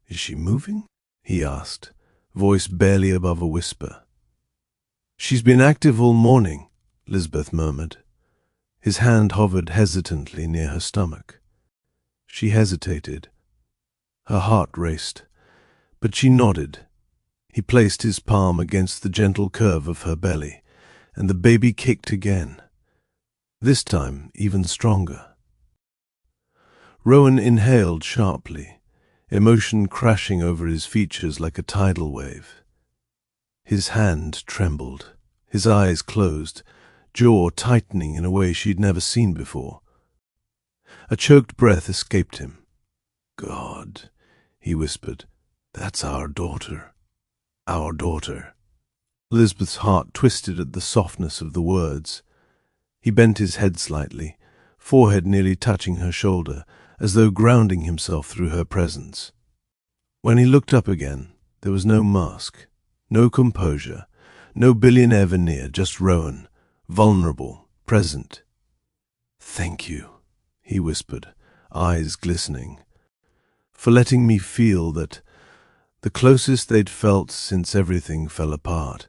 "Is she moving?" he asked, voice barely above a whisper. "She's been active all morning," Lisbeth murmured. His hand hovered hesitantly near her stomach. She hesitated. Her heart raced, but she nodded. He placed his palm against the gentle curve of her belly, and the baby kicked again, this time even stronger. Rowan inhaled sharply, emotion crashing over his features like a tidal wave. His hand trembled, his eyes closed, jaw tightening in a way she'd never seen before. A choked breath escaped him. "God," he whispered, "that's our daughter. Our daughter." Lisbeth's heart twisted at the softness of the words. He bent his head slightly, forehead nearly touching her shoulder, as though grounding himself through her presence. When he looked up again, there was no mask, no composure, no billionaire veneer, just Rowan, vulnerable, present. "Thank you," he whispered, eyes glistening, "for letting me feel that," the closest they'd felt since everything fell apart.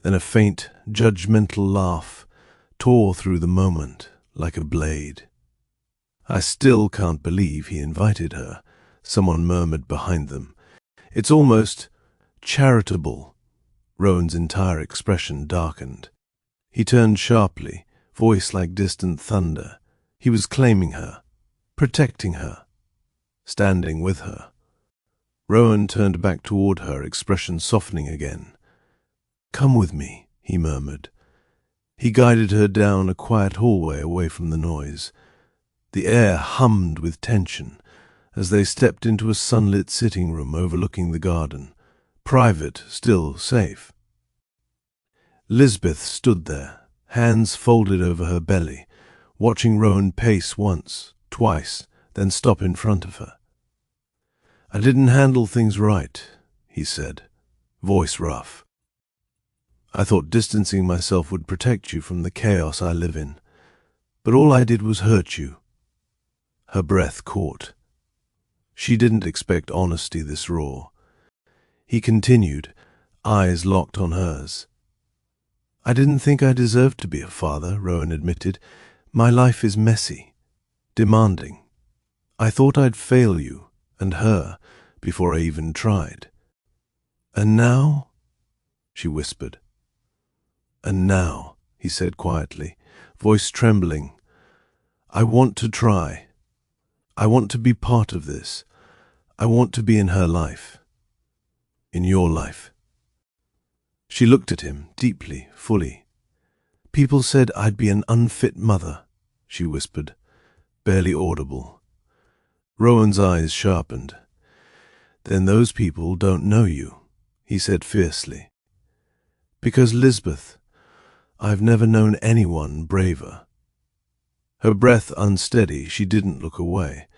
Then a faint, judgmental laugh tore through the moment like a blade. "I still can't believe he invited her," someone murmured behind them. "It's almost charitable." Rowan's entire expression darkened. He turned sharply, voice like distant thunder. He was claiming her, protecting her, standing with her. Rowan turned back toward her, expression softening again. "Come with me," he murmured. He guided her down a quiet hallway away from the noise. The air hummed with tension as they stepped into a sunlit sitting room overlooking the garden. Private, still safe. Lisbeth stood there, hands folded over her belly, watching Rowan pace once, twice, then stop in front of her. "I didn't handle things right," he said, voice rough. "I thought distancing myself would protect you from the chaos I live in, but all I did was hurt you." Her breath caught. She didn't expect honesty this raw. He continued, eyes locked on hers. "I didn't think I deserved to be a father," Rowan admitted. "My life is messy, demanding. I thought I'd fail you and her before I even tried. And now?" she whispered. "And now," he said quietly, voice trembling, "I want to try. I want to be part of this. I want to be in her life. In your life." She looked at him, deeply, fully. "People said I'd be an unfit mother," she whispered, barely audible. Rowan's eyes sharpened. "Then those people don't know you," he said fiercely. "Because, Lisbeth, I've never known anyone braver." Her breath unsteady, she didn't look away.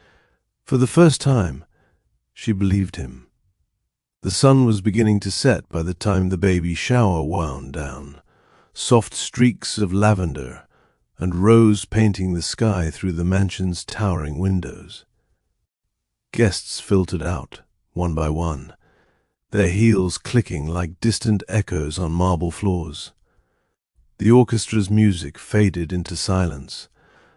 For the first time, she believed him. The sun was beginning to set by the time the baby shower wound down, soft streaks of lavender and rose painting the sky through the mansion's towering windows. Guests filtered out, one by one, their heels clicking like distant echoes on marble floors. The orchestra's music faded into silence.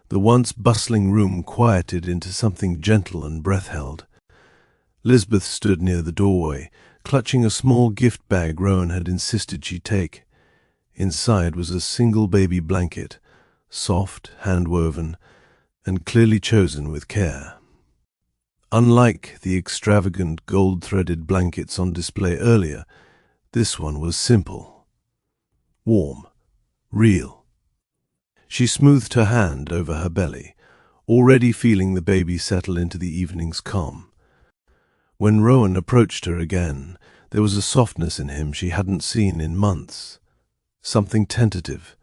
The once bustling room quieted into something gentle and breath-held. Lisbeth stood near the doorway, clutching a small gift bag Rowan had insisted she take. Inside was a single baby blanket, soft, hand-woven, and clearly chosen with care. Unlike the extravagant gold-threaded blankets on display earlier, this one was simple, warm, real. She smoothed her hand over her belly, already feeling the baby settle into the evening's calm. When Rowan approached her again, there was a softness in him she hadn't seen in months, something tentative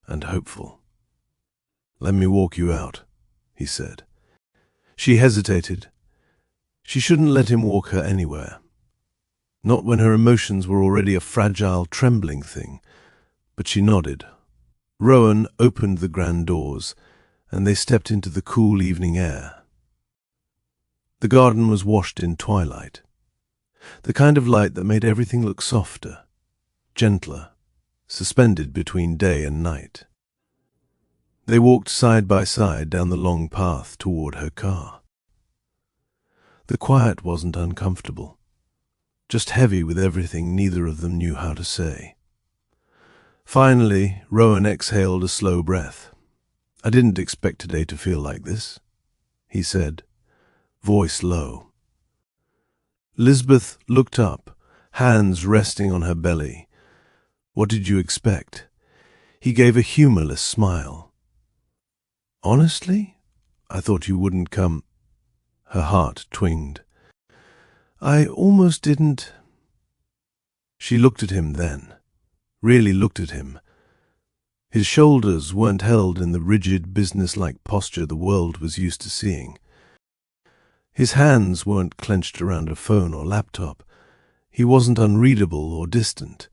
and hopeful. "Let me walk you out," he said. She hesitated. She shouldn't let him walk her anywhere. Not when her emotions were already a fragile, trembling thing, but she nodded. Rowan opened the grand doors, and they stepped into the cool evening air. The garden was washed in twilight, the kind of light that made everything look softer, gentler, suspended between day and night. They walked side by side down the long path toward her car. The quiet wasn't uncomfortable, just heavy with everything neither of them knew how to say. Finally, Rowan exhaled a slow breath. "I didn't expect today to feel like this," he said, voice low. Lisbeth looked up, hands resting on her belly. "What did you expect?" He gave a humorless smile. "Honestly, I thought you wouldn't come." Her heart twinged. "I almost didn't." She looked at him then, really looked at him. His shoulders weren't held in the rigid, businesslike posture the world was used to seeing. His hands weren't clenched around a phone or laptop. He wasn't unreadable or distant.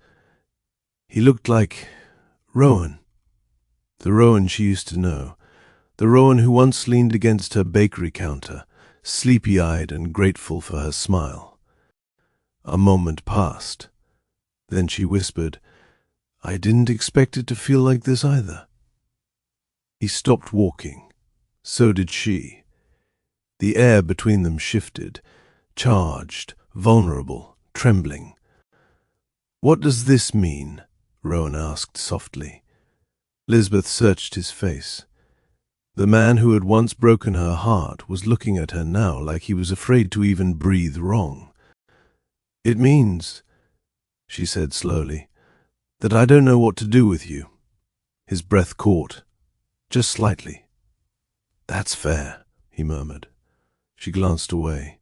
He looked like Rowan. The Rowan she used to know. The Rowan who once leaned against her bakery counter, sleepy-eyed and grateful for her smile. A moment passed. Then she whispered, "I didn't expect it to feel like this either." He stopped walking. So did she. The air between them shifted, charged, vulnerable, trembling. "What does this mean?" Rowan asked softly. Lisbeth searched his face. The man who had once broken her heart was looking at her now like he was afraid to even breathe wrong. "It means," she said slowly, "that I don't know what to do with you." His breath caught, just slightly. "That's fair," he murmured. She glanced away.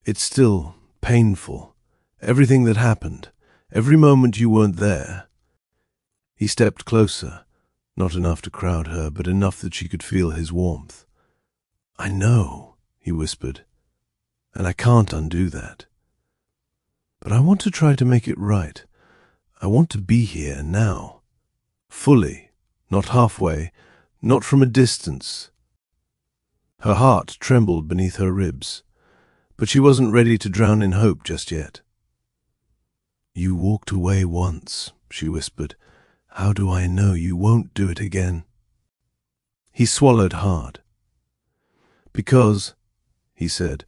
"It's still painful. Everything that happened. Every moment you weren't there." He stepped closer, not enough to crowd her, but enough that she could feel his warmth. "I know," he whispered, "and I can't undo that. But I want to try to make it right. I want to be here now. Fully, not halfway, not from a distance." Her heart trembled beneath her ribs, but she wasn't ready to drown in hope just yet. "You walked away once," she whispered. "How do I know you won't do it again?" He swallowed hard. "Because," he said,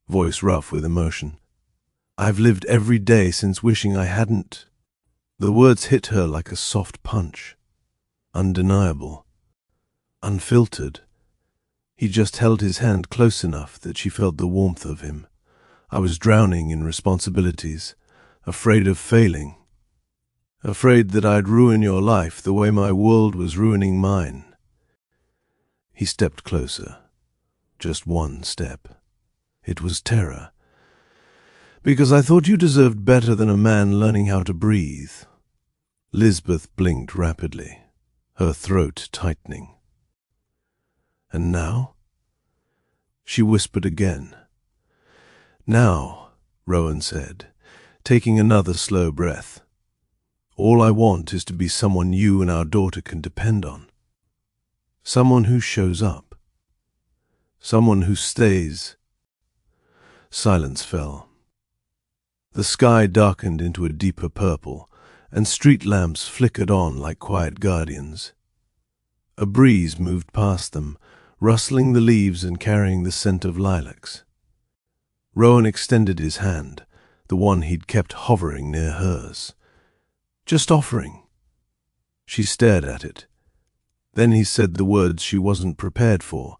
voice rough with emotion, "I've lived every day since wishing I hadn't." The words hit her like a soft punch. Undeniable. Unfiltered. He just held his hand close enough that she felt the warmth of him. "I was drowning in responsibilities, afraid of failing. Afraid that I'd ruin your life the way my world was ruining mine." He stepped closer. Just one step. It was terror. "Because I thought you deserved better than a man learning how to breathe." Lisbeth blinked rapidly, her throat tightening. "And now?" She whispered again. "Now," Rowan said, taking another slow breath, "all I want is to be someone you and our daughter can depend on. Someone who shows up. Someone who stays." Silence fell. The sky darkened into a deeper purple, and street lamps flickered on like quiet guardians. A breeze moved past them, rustling the leaves and carrying the scent of lilacs. Rowan extended his hand, the one he'd kept hovering near hers. Just offering. She stared at it. Then he said the words she wasn't prepared for.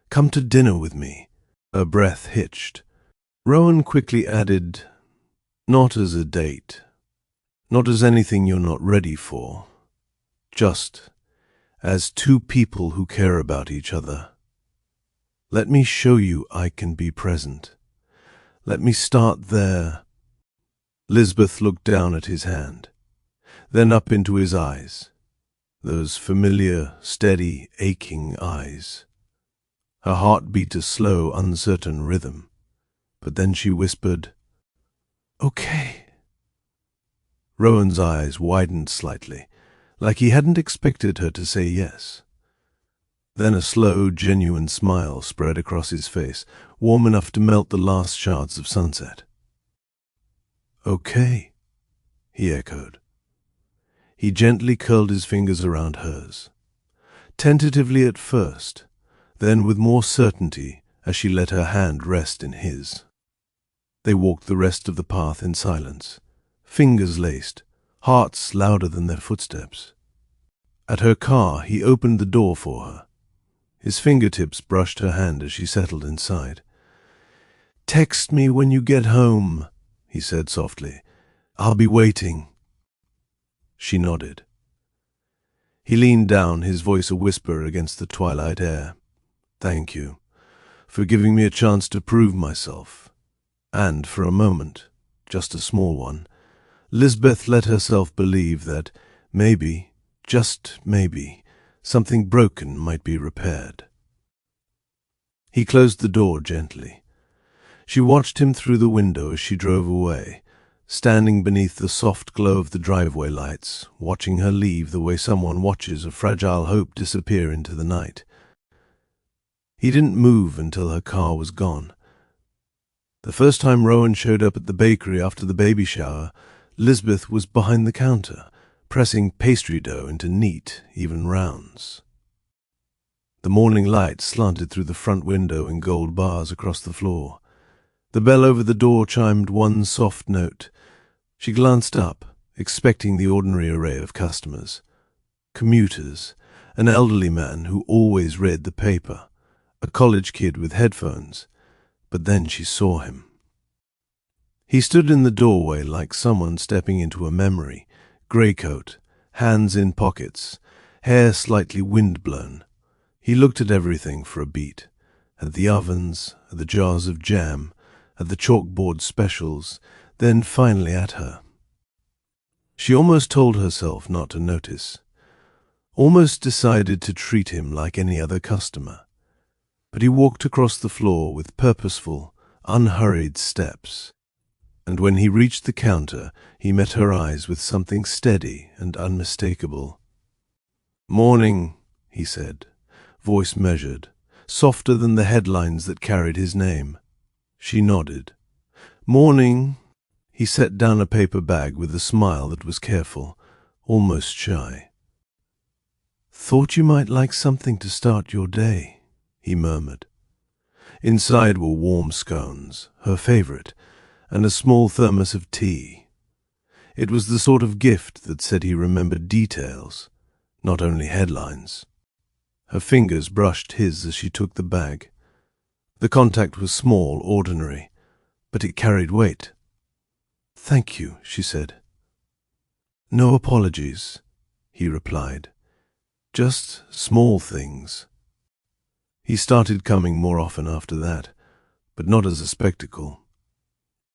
"Come to dinner with me." Her breath hitched. Rowan quickly added, "Not as a date. Not as anything you're not ready for. Just as two people who care about each other. Let me show you I can be present. Let me start there." Lisbeth looked down at his hand, then up into his eyes, those familiar, steady, aching eyes. Her heart beat a slow, uncertain rhythm, but then she whispered, "Okay." Rowan's eyes widened slightly, like he hadn't expected her to say yes. Then a slow, genuine smile spread across his face, warm enough to melt the last shards of sunset. "Okay," he echoed. He gently curled his fingers around hers, tentatively at first, then with more certainty as she let her hand rest in his. They walked the rest of the path in silence, fingers laced, hearts louder than their footsteps. At her car, he opened the door for her. His fingertips brushed her hand as she settled inside. "Text me when you get home," he said softly. "I'll be waiting." She nodded. He leaned down, his voice a whisper against the twilight air. "Thank you for giving me a chance to prove myself." And for a moment, just a small one, Lisbeth let herself believe that maybe, just maybe, something broken might be repaired. He closed the door gently. She watched him through the window as she drove away, standing beneath the soft glow of the driveway lights, watching her leave the way someone watches a fragile hope disappear into the night. He didn't move until her car was gone. The first time Rowan showed up at the bakery after the baby shower, Lisbeth was behind the counter, pressing pastry dough into neat, even rounds. The morning light slanted through the front window in gold bars across the floor. The bell over the door chimed one soft note. She glanced up, expecting the ordinary array of customers. Commuters, an elderly man who always read the paper, a college kid with headphones. But then she saw him. He stood in the doorway like someone stepping into a memory, grey coat, hands in pockets, hair slightly wind-blown. He looked at everything for a beat, at the ovens, at the jars of jam, at the chalkboard specials, then finally at her. She almost told herself not to notice, almost decided to treat him like any other customer. But he walked across the floor with purposeful, unhurried steps, and when he reached the counter, he met her eyes with something steady and unmistakable. "Morning," he said, voice measured, softer than the headlines that carried his name. She nodded. "Morning." He set down a paper bag with a smile that was careful, almost shy. "Thought you might like something to start your day," he murmured. Inside were warm scones, her favorite, and a small thermos of tea. It was the sort of gift that said he remembered details, not only headlines. Her fingers brushed his as she took the bag. The contact was small, ordinary, but it carried weight. "Thank you," she said. "No apologies," he replied. "Just small things." He started coming more often after that, but not as a spectacle.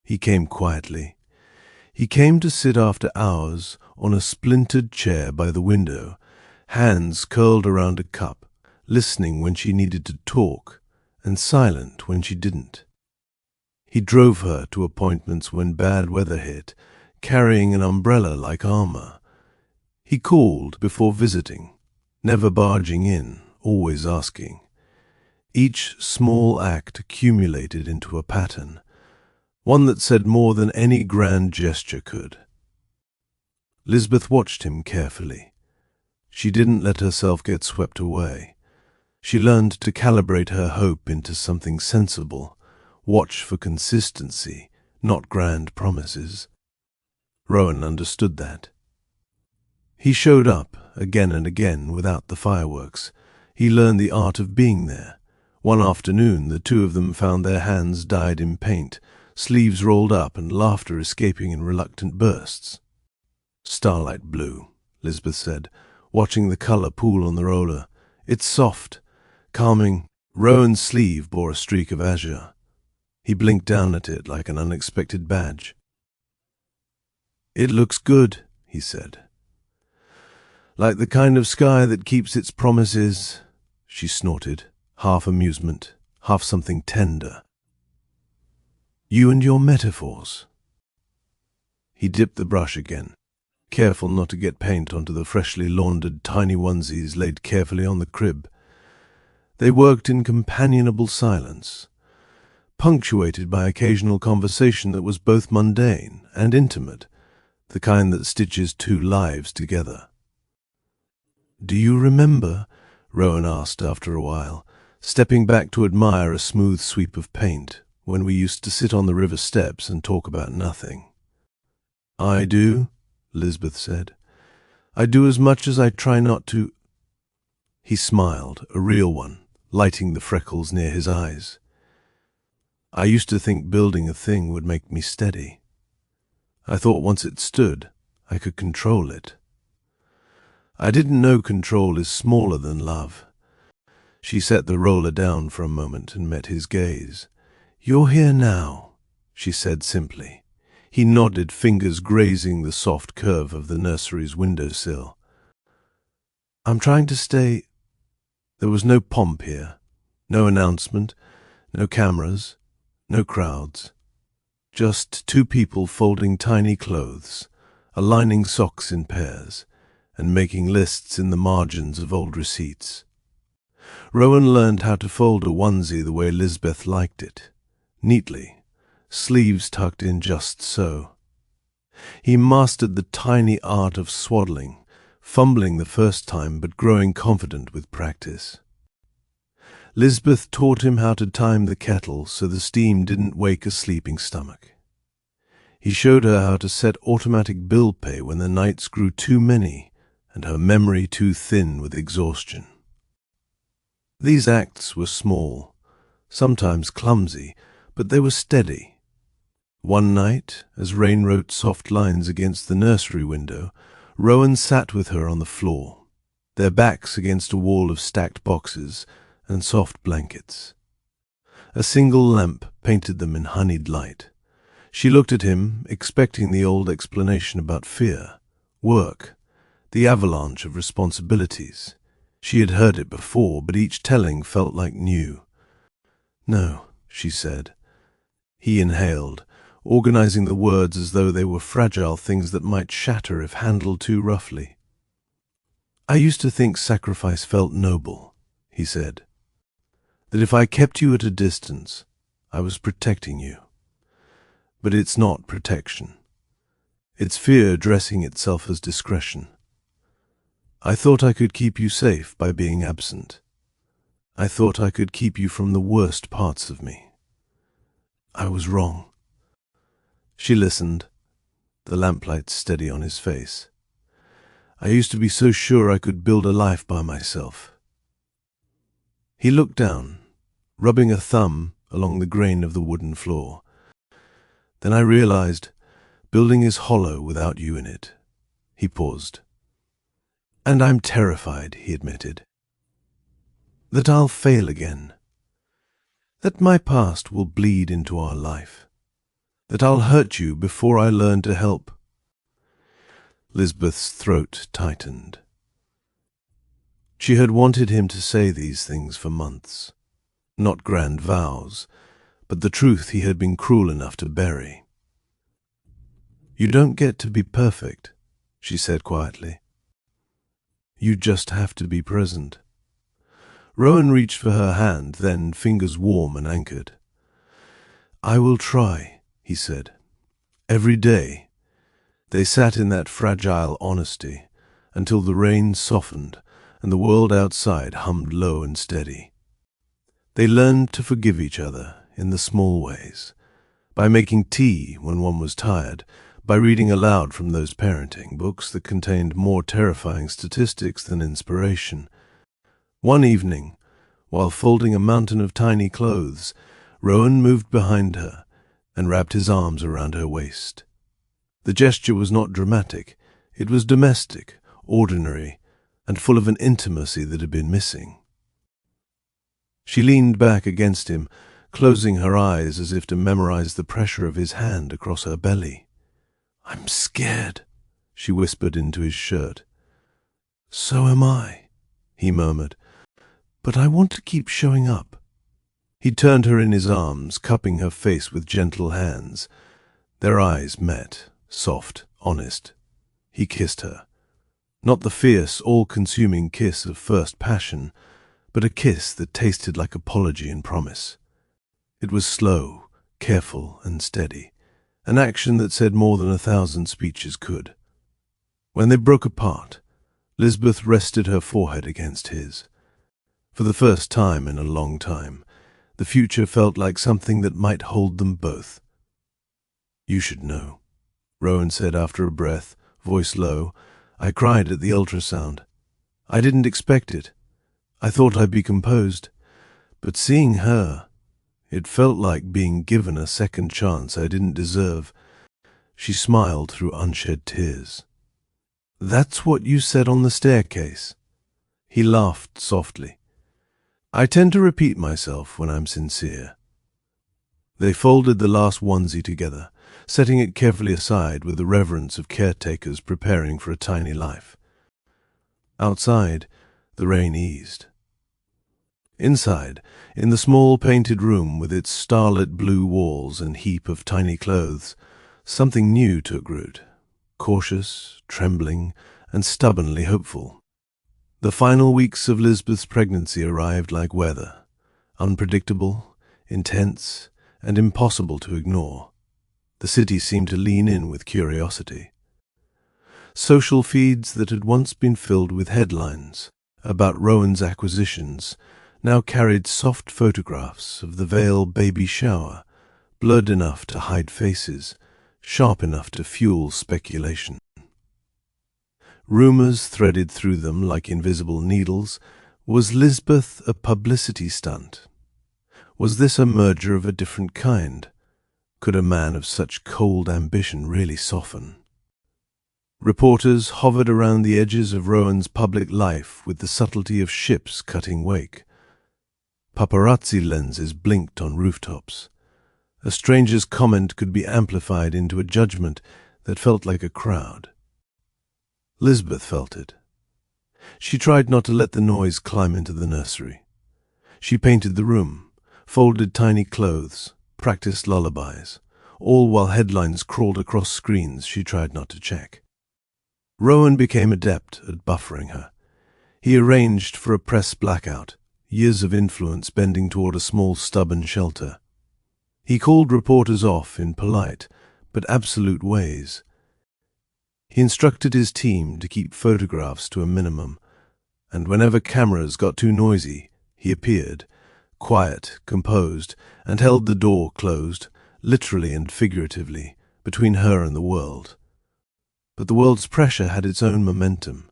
He came quietly. He came to sit after hours on a splintered chair by the window, hands curled around a cup, listening when she needed to talk, and silent when she didn't. He drove her to appointments when bad weather hit, carrying an umbrella like armor. He called before visiting, never barging in, always asking. Each small act accumulated into a pattern, one that said more than any grand gesture could. Lisbeth watched him carefully. She didn't let herself get swept away. She learned to calibrate her hope into something sensible, watch for consistency, not grand promises. Rowan understood that. He showed up again and again without the fireworks. He learned the art of being there. One afternoon, the two of them found their hands dyed in paint, sleeves rolled up and laughter escaping in reluctant bursts. "Starlight blue," Lisbeth said, watching the color pool on the roller. "It's soft, calming." Rowan's sleeve bore a streak of azure. He blinked down at it like an unexpected badge. "It looks good," he said. "Like the kind of sky that keeps its promises," she snorted, half amusement, half something tender. "You and your metaphors." He dipped the brush again, careful not to get paint onto the freshly laundered tiny onesies laid carefully on the crib. They worked in companionable silence, punctuated by occasional conversation that was both mundane and intimate, the kind that stitches two lives together. "Do you remember," Rowan asked after a while, stepping back to admire a smooth sweep of paint, "when we used to sit on the river steps and talk about nothing?" "I do," Lisbeth said. "I do as much as I try not to." He smiled, a real one, lighting the freckles near his eyes. "I used to think building a thing would make me steady. I thought once it stood, I could control it. I didn't know control is smaller than love." She set the roller down for a moment and met his gaze. "You're here now," she said simply. He nodded, fingers grazing the soft curve of the nursery's windowsill. "I'm trying to stay—" There was no pomp here, no announcement, no cameras, no crowds. Just two people folding tiny clothes, aligning socks in pairs, and making lists in the margins of old receipts. Rowan learned how to fold a onesie the way Lisbeth liked it, neatly, sleeves tucked in just so. He mastered the tiny art of swaddling, fumbling the first time but growing confident with practice. Lisbeth taught him how to time the kettle so the steam didn't wake a sleeping stomach. He showed her how to set automatic bill pay when the nights grew too many and her memory too thin with exhaustion. These acts were small, sometimes clumsy, but they were steady. One night, as rain wrote soft lines against the nursery window, Rowan sat with her on the floor, their backs against a wall of stacked boxes and soft blankets. A single lamp painted them in honeyed light. She looked at him, expecting the old explanation about fear, work, the avalanche of responsibilities. She had heard it before, but each telling felt like new. "No," she said. He inhaled, organizing the words as though they were fragile things that might shatter if handled too roughly. "I used to think sacrifice felt noble," he said. "That if I kept you at a distance, I was protecting you. But it's not protection. It's fear dressing itself as discretion. I thought I could keep you safe by being absent. I thought I could keep you from the worst parts of me. I was wrong." She listened, the lamplight steady on his face. "I used to be so sure I could build a life by myself." He looked down, rubbing a thumb along the grain of the wooden floor. "Then I realized building is hollow without you in it." He paused. "And I'm terrified," he admitted, "that I'll fail again. That my past will bleed into our life. That I'll hurt you before I learn to help." Lisbeth's throat tightened. She had wanted him to say these things for months. Not grand vows, but the truth he had been cruel enough to bury. "You don't get to be perfect," she said quietly. "You just have to be present." Rowan reached for her hand, then, fingers warm and anchored. "I will try," he said. "Every day." They sat in that fragile honesty until the rain softened and the world outside hummed low and steady. They learned to forgive each other in the small ways, by making tea when one was tired, by reading aloud from those parenting books that contained more terrifying statistics than inspiration. One evening, while folding a mountain of tiny clothes, Rowan moved behind her and wrapped his arms around her waist. The gesture was not dramatic. It was domestic, ordinary, and full of an intimacy that had been missing. She leaned back against him, closing her eyes as if to memorize the pressure of his hand across her belly. "I'm scared," she whispered into his shirt. "So am I," he murmured. "But I want to keep showing up." He turned her in his arms, cupping her face with gentle hands. Their eyes met, soft, honest. He kissed her. Not the fierce, all-consuming kiss of first passion, but a kiss that tasted like apology and promise. It was slow, careful, and steady, an action that said more than 1,000 speeches could. When they broke apart, Lisbeth rested her forehead against his. For the first time in a long time, the future felt like something that might hold them both. "You should know," Rowan said after a breath, voice low. "I cried at the ultrasound. I didn't expect it. I thought I'd be composed. But seeing her, it felt like being given a second chance I didn't deserve." She smiled through unshed tears. "That's what you said on the staircase." He laughed softly. "I tend to repeat myself when I'm sincere." They folded the last onesie together, setting it carefully aside with the reverence of caretakers preparing for a tiny life. Outside, the rain eased. Inside, in the small painted room with its starlit blue walls and heap of tiny clothes, something new took root, cautious, trembling, and stubbornly hopeful. The final weeks of Lisbeth's pregnancy arrived like weather, unpredictable, intense, and impossible to ignore. The city seemed to lean in with curiosity. Social feeds that had once been filled with headlines about Rowan's acquisitions now carried soft photographs of the Vale baby shower, blurred enough to hide faces, sharp enough to fuel speculation. Rumors threaded through them like invisible needles. Was Lisbeth a publicity stunt? Was this a merger of a different kind? Could a man of such cold ambition really soften? Reporters hovered around the edges of Rowan's public life with the subtlety of ships cutting wake. Paparazzi lenses blinked on rooftops. A stranger's comment could be amplified into a judgment that felt like a crowd. Lisbeth felt it. She tried not to let the noise climb into the nursery. She painted the room, folded tiny clothes, practiced lullabies, all while headlines crawled across screens she tried not to check. Rowan became adept at buffering her. He arranged for a press blackout, years of influence bending toward a small stubborn shelter. He called reporters off in polite but absolute ways. He instructed his team to keep photographs to a minimum, and whenever cameras got too noisy, he appeared, quiet, composed, and held the door closed, literally and figuratively, between her and the world. But the world's pressure had its own momentum.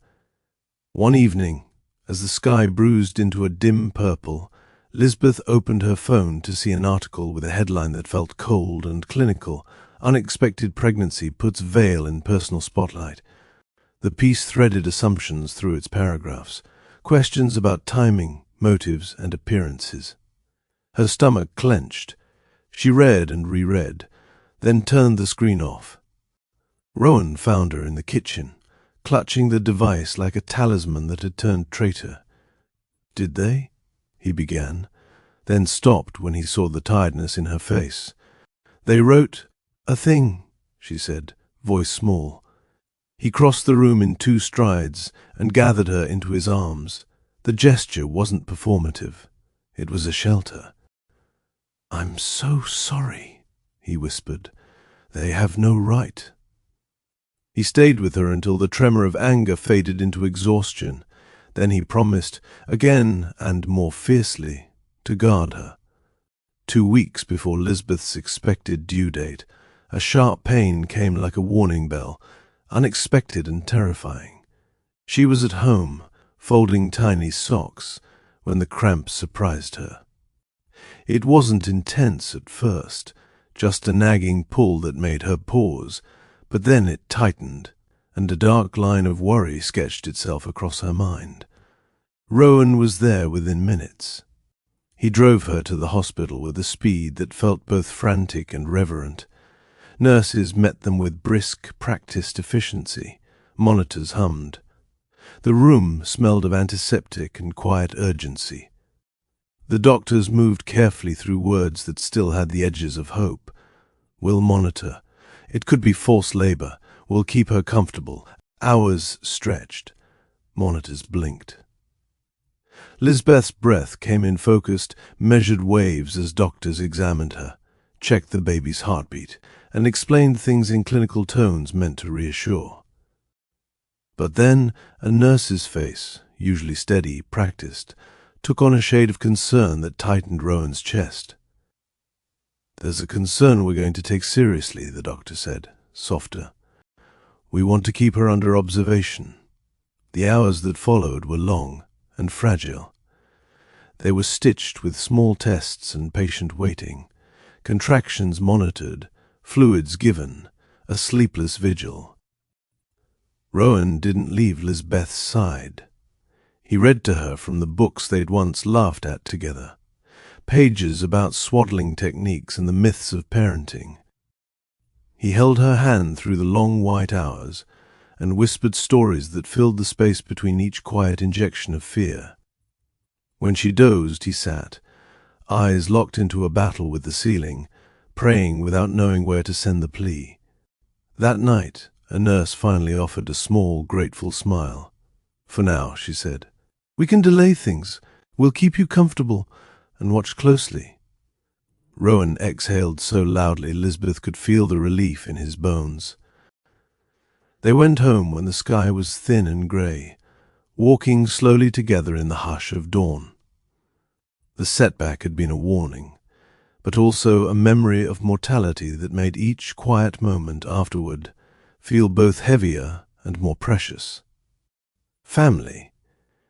One evening, as the sky bruised into a dim purple, Lisbeth opened her phone to see an article with a headline that felt cold and clinical. "Unexpected pregnancy puts Vale in personal spotlight." The piece threaded assumptions through its paragraphs, questions about timing, motives, and appearances. Her stomach clenched. She read and reread, then turned the screen off. Rowan found her in the kitchen, clutching the device like a talisman that had turned traitor. "Did they?" he began, then stopped when he saw the tiredness in her face. "They wrote a thing," she said, voice small. He crossed the room in 2 strides and gathered her into his arms. The gesture wasn't performative. It was a shelter. "I'm so sorry," he whispered. "They have no right." He stayed with her until the tremor of anger faded into exhaustion. Then he promised, again and more fiercely, to guard her. 2 weeks before Lisbeth's expected due date, a sharp pain came like a warning bell, unexpected and terrifying. She was at home, folding tiny socks, when the cramp surprised her. It wasn't intense at first, just a nagging pull that made her pause, but then it tightened, and a dark line of worry sketched itself across her mind. Rowan was there within minutes. He drove her to the hospital with a speed that felt both frantic and reverent. Nurses met them with brisk, practiced efficiency. Monitors hummed. The room smelled of antiseptic and quiet urgency. The doctors moved carefully through words that still had the edges of hope. "We'll monitor. It could be false labor. We'll keep her comfortable. Hours stretched. Monitors blinked. Lisbeth's breath came in focused, measured waves as doctors examined her, checked the baby's heartbeat, and explained things in clinical tones meant to reassure. But then a nurse's face, usually steady, practiced, took on a shade of concern that tightened Rowan's chest. "There's a concern we're going to take seriously," the doctor said, softer. "We want to keep her under observation." The hours that followed were long and fragile. They were stitched with small tests and patient waiting, contractions monitored, fluids given, a sleepless vigil. Rowan didn't leave Lisbeth's side. He read to her from the books they'd once laughed at together, pages about swaddling techniques and the myths of parenting. He held her hand through the long white hours and whispered stories that filled the space between each quiet injection of fear. When she dozed, he sat, eyes locked into a battle with the ceiling, praying without knowing where to send the plea. That night, a nurse finally offered a small, grateful smile. "For now," she said. "We can delay things. We'll keep you comfortable and watch closely." Rowan exhaled so loudly Lisbeth could feel the relief in his bones. They went home when the sky was thin and grey, walking slowly together in the hush of dawn. The setback had been a warning, but also a memory of mortality that made each quiet moment afterward feel both heavier and more precious. Family.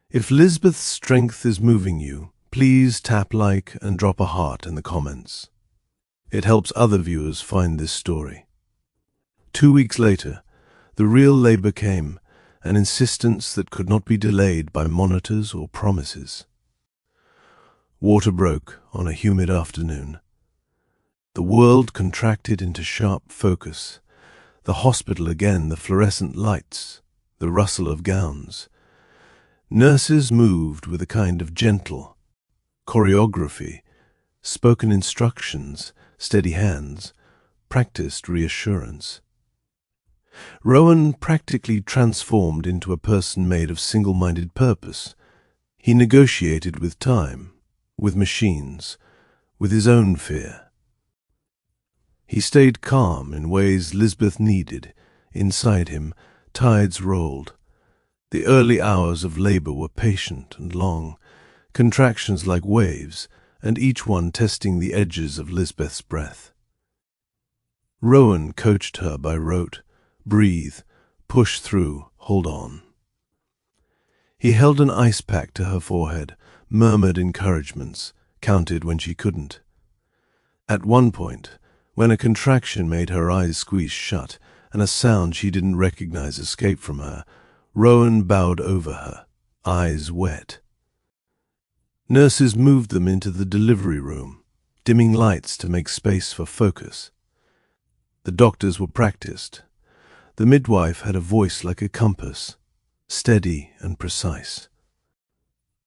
If Lisbeth's strength is moving you, please tap like and drop a heart in the comments. It helps other viewers find this story. 2 weeks later, the real labor came, an insistence that could not be delayed by monitors or promises. Water broke on a humid afternoon. The world contracted into sharp focus. The hospital again, the fluorescent lights, the rustle of gowns. Nurses moved with a kind of gentle choreography, spoken instructions, steady hands, practiced reassurance. Rowan practically transformed into a person made of single-minded purpose. He negotiated with time, with machines, with his own fear. He stayed calm in ways Lisbeth needed. Inside him, tides rolled. The early hours of labor were patient and long, contractions like waves, and each one testing the edges of Lisbeth's breath. Rowan coached her by rote. Breathe, push through, hold on. He held an ice pack to her forehead, murmured encouragements, counted when she couldn't. At one point, when a contraction made her eyes squeeze shut and a sound she didn't recognize escaped from her, Rowan bowed over her, eyes wet. Nurses moved them into the delivery room, dimming lights to make space for focus. The doctors were practiced. The midwife had a voice like a compass, steady and precise.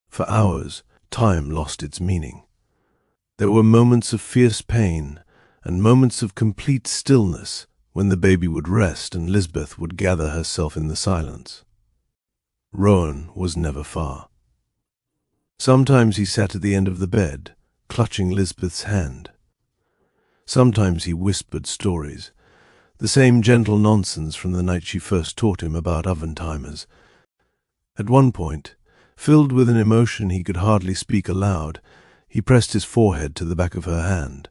For hours, time lost its meaning. There were moments of fierce pain and moments of complete stillness when the baby would rest and Lisbeth would gather herself in the silence. Rowan was never far. Sometimes he sat at the end of the bed, clutching Lisbeth's hand. Sometimes he whispered stories, the same gentle nonsense from the night she first taught him about oven-timers. At one point, filled with an emotion he could hardly speak aloud, he pressed his forehead to the back of her hand.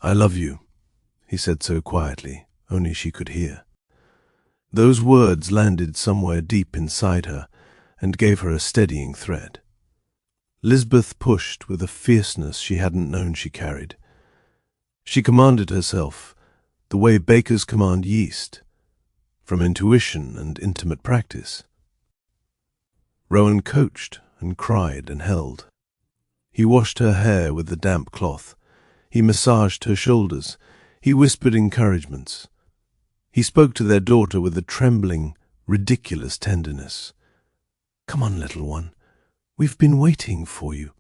"I love you," he said so quietly, only she could hear. Those words landed somewhere deep inside her and gave her a steadying thread. Lisbeth pushed with a fierceness she hadn't known she carried. She commanded herself, the way bakers command yeast, from intuition and intimate practice. Rowan coached and cried and held. He washed her hair with the damp cloth. He massaged her shoulders. He whispered encouragements. He spoke to their daughter with a trembling, ridiculous tenderness. "Come on, little one. We've been waiting for you."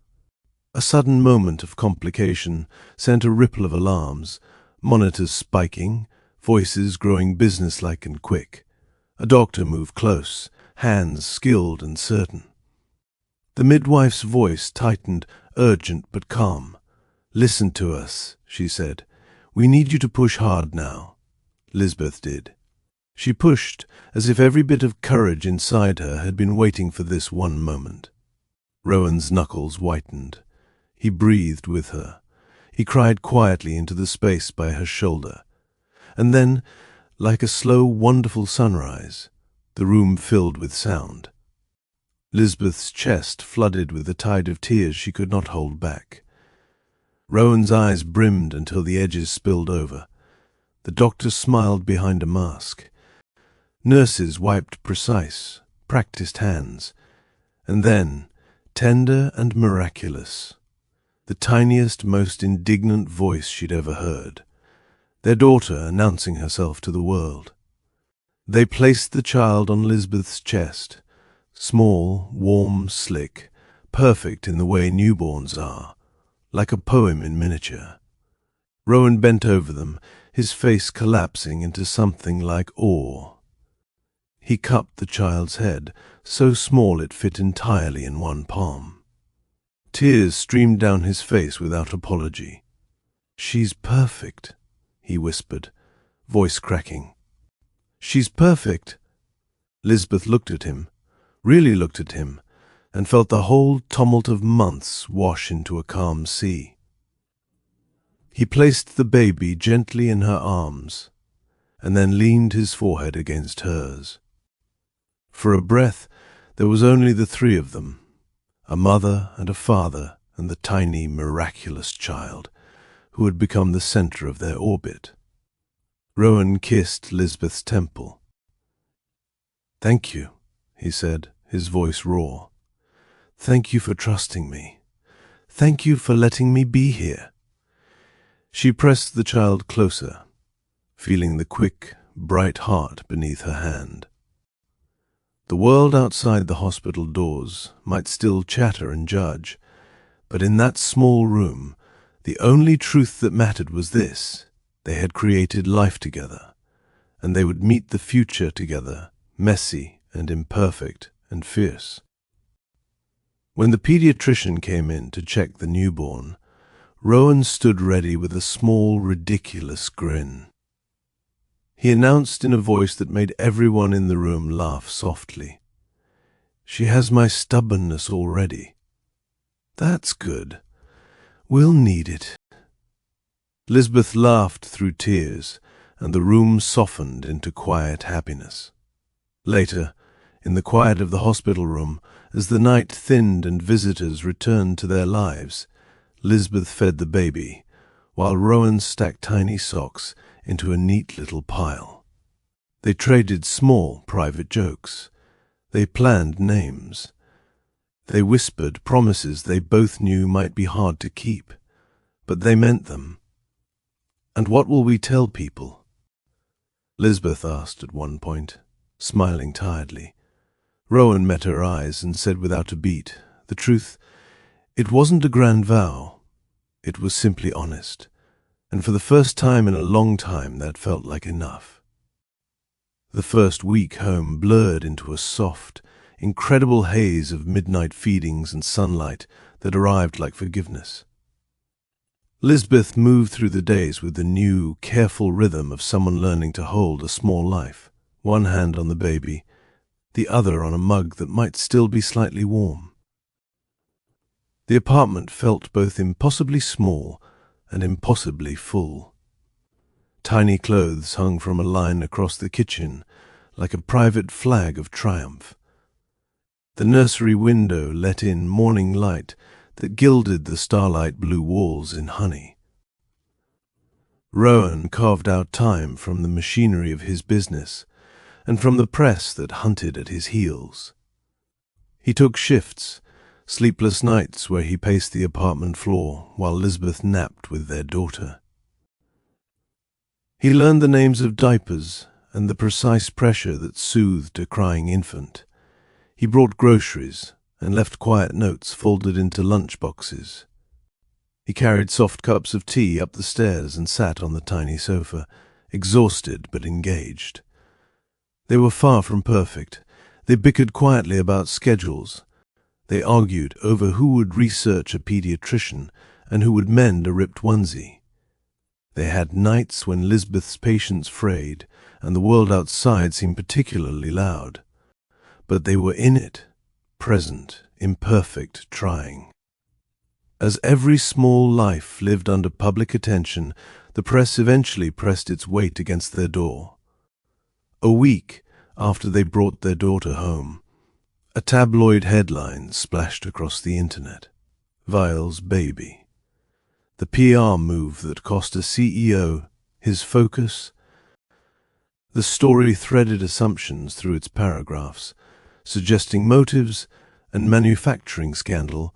A sudden moment of complication sent a ripple of alarms, monitors spiking, voices growing businesslike and quick. A doctor moved close, hands skilled and certain. The midwife's voice tightened, urgent but calm. "Listen to us," she said. "We need you to push hard now." Lisbeth did. She pushed as if every bit of courage inside her had been waiting for this one moment. Rowan's knuckles whitened. He breathed with her. He cried quietly into the space by her shoulder. And then, like a slow, wonderful sunrise, the room filled with sound. Lisbeth's chest flooded with a tide of tears she could not hold back. Rowan's eyes brimmed until the edges spilled over. The doctor smiled behind a mask. Nurses wiped precise, practiced hands. And then, tender and miraculous, the tiniest, most indignant voice she'd ever heard. Their daughter announcing herself to the world. They placed the child on Lisbeth's chest, small, warm, slick, perfect in the way newborns are, like a poem in miniature. Rowan bent over them, his face collapsing into something like awe. He cupped the child's head, so small it fit entirely in one palm. Tears streamed down his face without apology. "She's perfect," he whispered, voice cracking. "She's perfect." Lisbeth looked at him, really looked at him, and felt the whole tumult of months wash into a calm sea. He placed the baby gently in her arms, and then leaned his forehead against hers. For a breath, there was only the three of them, a mother and a father and the tiny, miraculous child, who had become the center of their orbit. Rowan kissed Lisbeth's temple. "Thank you," he said, his voice raw. "Thank you for trusting me. Thank you for letting me be here." She pressed the child closer, feeling the quick, bright heart beneath her hand. The world outside the hospital doors might still chatter and judge, but in that small room, the only truth that mattered was this: they had created life together, and they would meet the future together, messy and imperfect and fierce. When the pediatrician came in to check the newborn, Rowan stood ready with a small, ridiculous grin. He announced in a voice that made everyone in the room laugh softly, "She has my stubbornness already." "That's good. We'll need it." Lisbeth laughed through tears, and the room softened into quiet happiness. Later, in the quiet of the hospital room, as the night thinned and visitors returned to their lives, Lisbeth fed the baby, while Rowan stacked tiny socks into a neat little pile. They traded small, private jokes. They planned names. They whispered promises they both knew might be hard to keep, but they meant them. "And what will we tell people?" Lisbeth asked at one point, smiling tiredly. Rowan met her eyes and said without a beat, the truth, it wasn't a grand vow. It was simply honest. And for the first time in a long time that felt like enough. The first week home blurred into a soft, incredible haze of midnight feedings and sunlight that arrived like forgiveness. Lisbeth moved through the days with the new, careful rhythm of someone learning to hold a small life, one hand on the baby, the other on a mug that might still be slightly warm. The apartment felt both impossibly small and impossibly full. Tiny clothes hung from a line across the kitchen, like a private flag of triumph. The nursery window let in morning light that gilded the starlight blue walls in honey. Rowan carved out time from the machinery of his business, and from the press that hunted at his heels. He took shifts, sleepless nights where he paced the apartment floor while Lisbeth napped with their daughter. He learned the names of diapers and the precise pressure that soothed a crying infant. He brought groceries and left quiet notes folded into lunch boxes. He carried soft cups of tea up the stairs and sat on the tiny sofa, exhausted but engaged. They were far from perfect. They bickered quietly about schedules. They argued over who would research a pediatrician and who would mend a ripped onesie. They had nights when Lisbeth's patience frayed and the world outside seemed particularly loud. But they were in it, present, imperfect, trying. As every small life lived under public attention, the press eventually pressed its weight against their door. A week after they brought their daughter home, a tabloid headline splashed across the internet. Vile's baby. The PR move that cost a CEO his focus. The story threaded assumptions through its paragraphs, suggesting motives and manufacturing scandal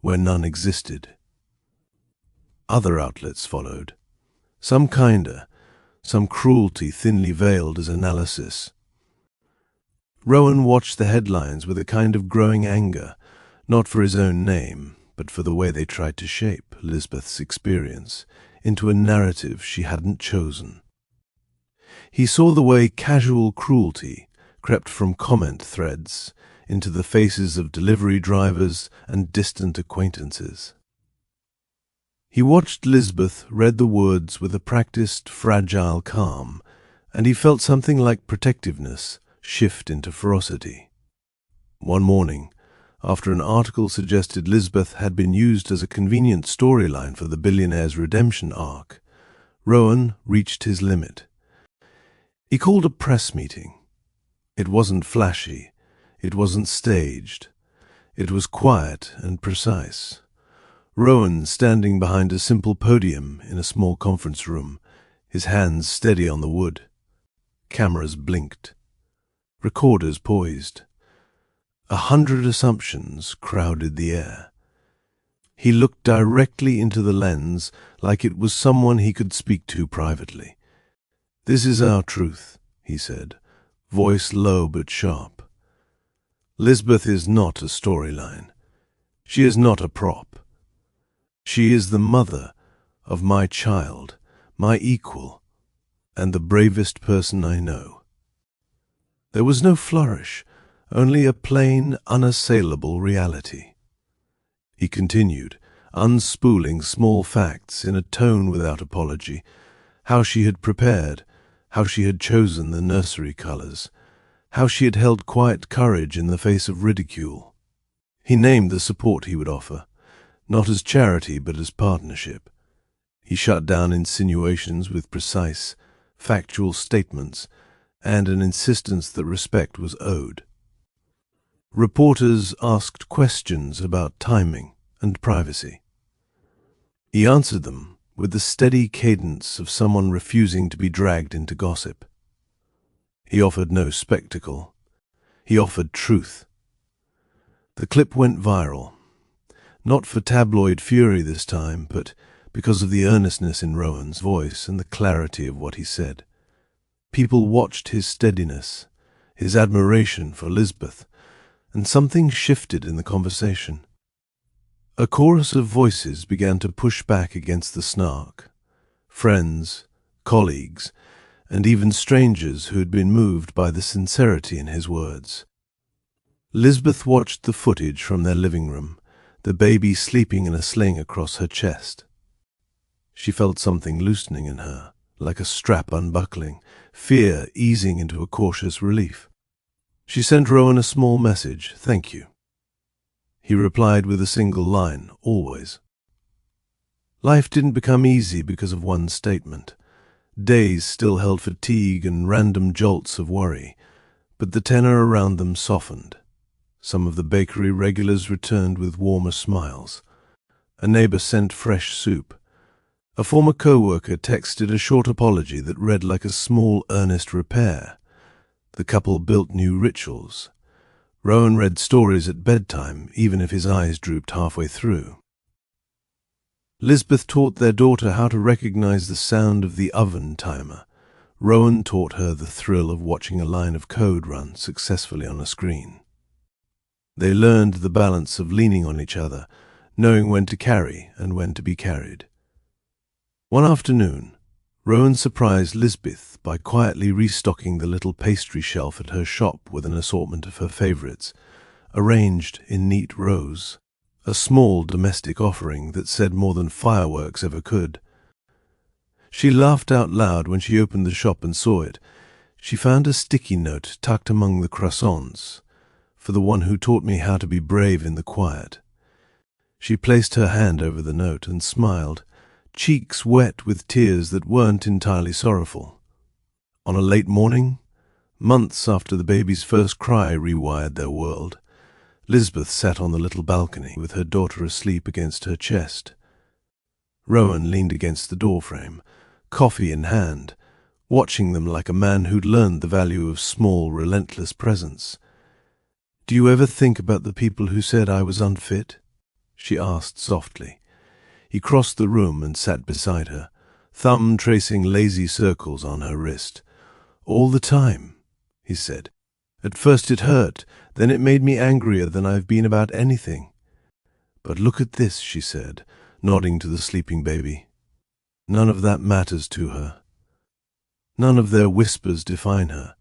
where none existed. Other outlets followed, some kinder, some cruelty thinly veiled as analysis. Rowan watched the headlines with a kind of growing anger, not for his own name, but for the way they tried to shape Lisbeth's experience into a narrative she hadn't chosen. He saw the way casual cruelty crept from comment threads into the faces of delivery drivers and distant acquaintances. He watched Lisbeth read the words with a practiced, fragile calm, and he felt something like protectiveness shift into ferocity. One morning, after an article suggested Lisbeth had been used as a convenient storyline for the Billionaire's redemption arc, Rowan reached his limit. He called a press meeting. It wasn't flashy. It wasn't staged. It was quiet and precise. Rowan standing behind a simple podium in a small conference room, his hands steady on the wood. Cameras blinked. Recorders poised. 100 assumptions crowded the air. He looked directly into the lens like it was someone he could speak to privately. "This is our truth," he said, voice low but sharp. "Lisbeth is not a storyline. She is not a prop. She is the mother of my child, my equal, and the bravest person I know." There was no flourish, only a plain, unassailable reality. He continued, unspooling small facts in a tone without apology, how she had prepared, how she had chosen the nursery colors, how she had held quiet courage in the face of ridicule. He named the support he would offer, not as charity but as partnership. He shut down insinuations with precise, factual statements and an insistence that respect was owed. Reporters asked questions about timing and privacy. He answered them with the steady cadence of someone refusing to be dragged into gossip. He offered no spectacle. He offered truth. The clip went viral, not for tabloid fury this time, but because of the earnestness in Rowan's voice and the clarity of what he said. People watched his steadiness, his admiration for Lisbeth, and something shifted in the conversation. A chorus of voices began to push back against the snark. Friends, colleagues, and even strangers who had been moved by the sincerity in his words. Lisbeth watched the footage from their living room, the baby sleeping in a sling across her chest. She felt something loosening in her, like a strap unbuckling, fear easing into a cautious relief. She sent Rowan a small message, "Thank you." He replied with a single line, "Always." Life didn't become easy because of one statement. Days still held fatigue and random jolts of worry, but the tenor around them softened. Some of the bakery regulars returned with warmer smiles. A neighbor sent fresh soup. A former co-worker texted a short apology that read like a small, earnest repair. The couple built new rituals. Rowan read stories at bedtime, even if his eyes drooped halfway through. Lisbeth taught their daughter how to recognize the sound of the oven timer. Rowan taught her the thrill of watching a line of code run successfully on a screen. They learned the balance of leaning on each other, knowing when to carry and when to be carried. One afternoon, Rowan surprised Lisbeth by quietly restocking the little pastry shelf at her shop with an assortment of her favorites, arranged in neat rows, a small domestic offering that said more than fireworks ever could. She laughed out loud when she opened the shop and saw it. She found a sticky note tucked among the croissants, for the one who taught me how to be brave in the quiet. She placed her hand over the note and smiled, cheeks wet with tears that weren't entirely sorrowful. On a late morning, months after the baby's first cry rewired their world, Lisbeth sat on the little balcony with her daughter asleep against her chest. Rowan leaned against the doorframe, coffee in hand, watching them like a man who'd learned the value of small, relentless presence. "Do you ever think about the people who said I was unfit?" she asked softly. He crossed the room and sat beside her, thumb tracing lazy circles on her wrist. "All the time," he said. "At first it hurt, then it made me angrier than I've been about anything. But look at this," she said, nodding to the sleeping baby. "None of that matters to her. None of their whispers define her.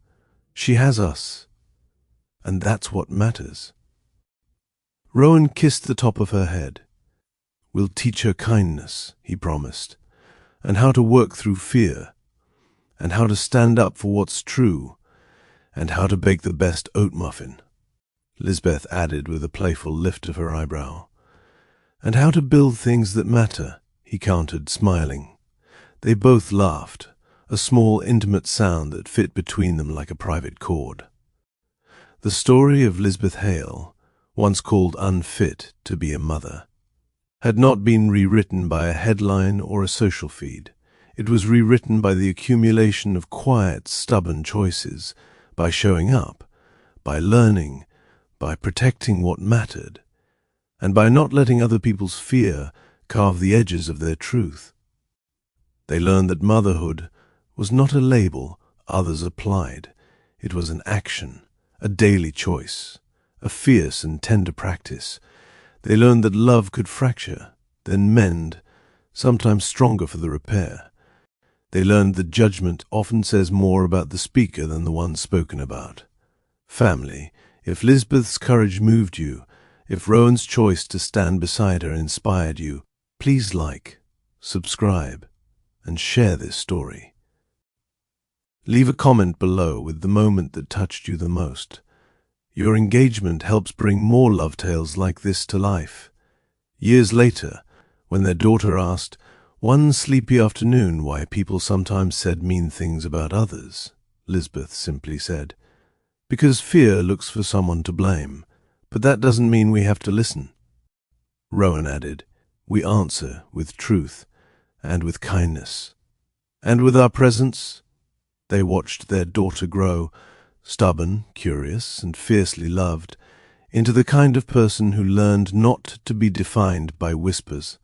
She has us, and that's what matters." Rowan kissed the top of her head. "We'll teach her kindness," he promised, "and how to work through fear, and how to stand up for what's true, and how to bake the best oat muffin," Lisbeth added with a playful lift of her eyebrow. "And how to build things that matter," he countered, smiling. They both laughed, a small, intimate sound that fit between them like a private chord. The story of Lisbeth Hale, once called Unfit to be a mother, had not been rewritten by a headline or a social feed. It was rewritten by the accumulation of quiet, stubborn choices, by showing up, by learning, by protecting what mattered, and by not letting other people's fear carve the edges of their truth. They learned that motherhood was not a label others applied. It was an action, a daily choice, a fierce and tender practice. They learned that love could fracture, then mend, sometimes stronger for the repair. They learned that judgment often says more about the speaker than the one spoken about. Family, if Lisbeth's courage moved you, if Rowan's choice to stand beside her inspired you, please like, subscribe, and share this story. Leave a comment below with the moment that touched you the most. Your engagement helps bring more love tales like this to life. Years later, when their daughter asked, one sleepy afternoon, why people sometimes said mean things about others, Lisbeth simply said, "Because fear looks for someone to blame, but that doesn't mean we have to listen." Rowan added, "We answer with truth and with kindness. And with our presence." They watched their daughter grow, stubborn, curious, and fiercely loved, into the kind of person who learned not to be defined by whispers.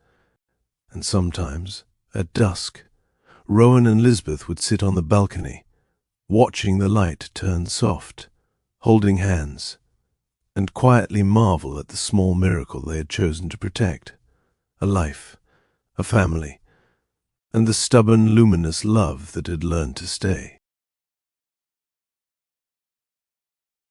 And sometimes, at dusk, Rowan and Lisbeth would sit on the balcony, watching the light turn soft, holding hands, and quietly marvel at the small miracle they had chosen to protect: a life, a family, and the stubborn, luminous love that had learned to stay.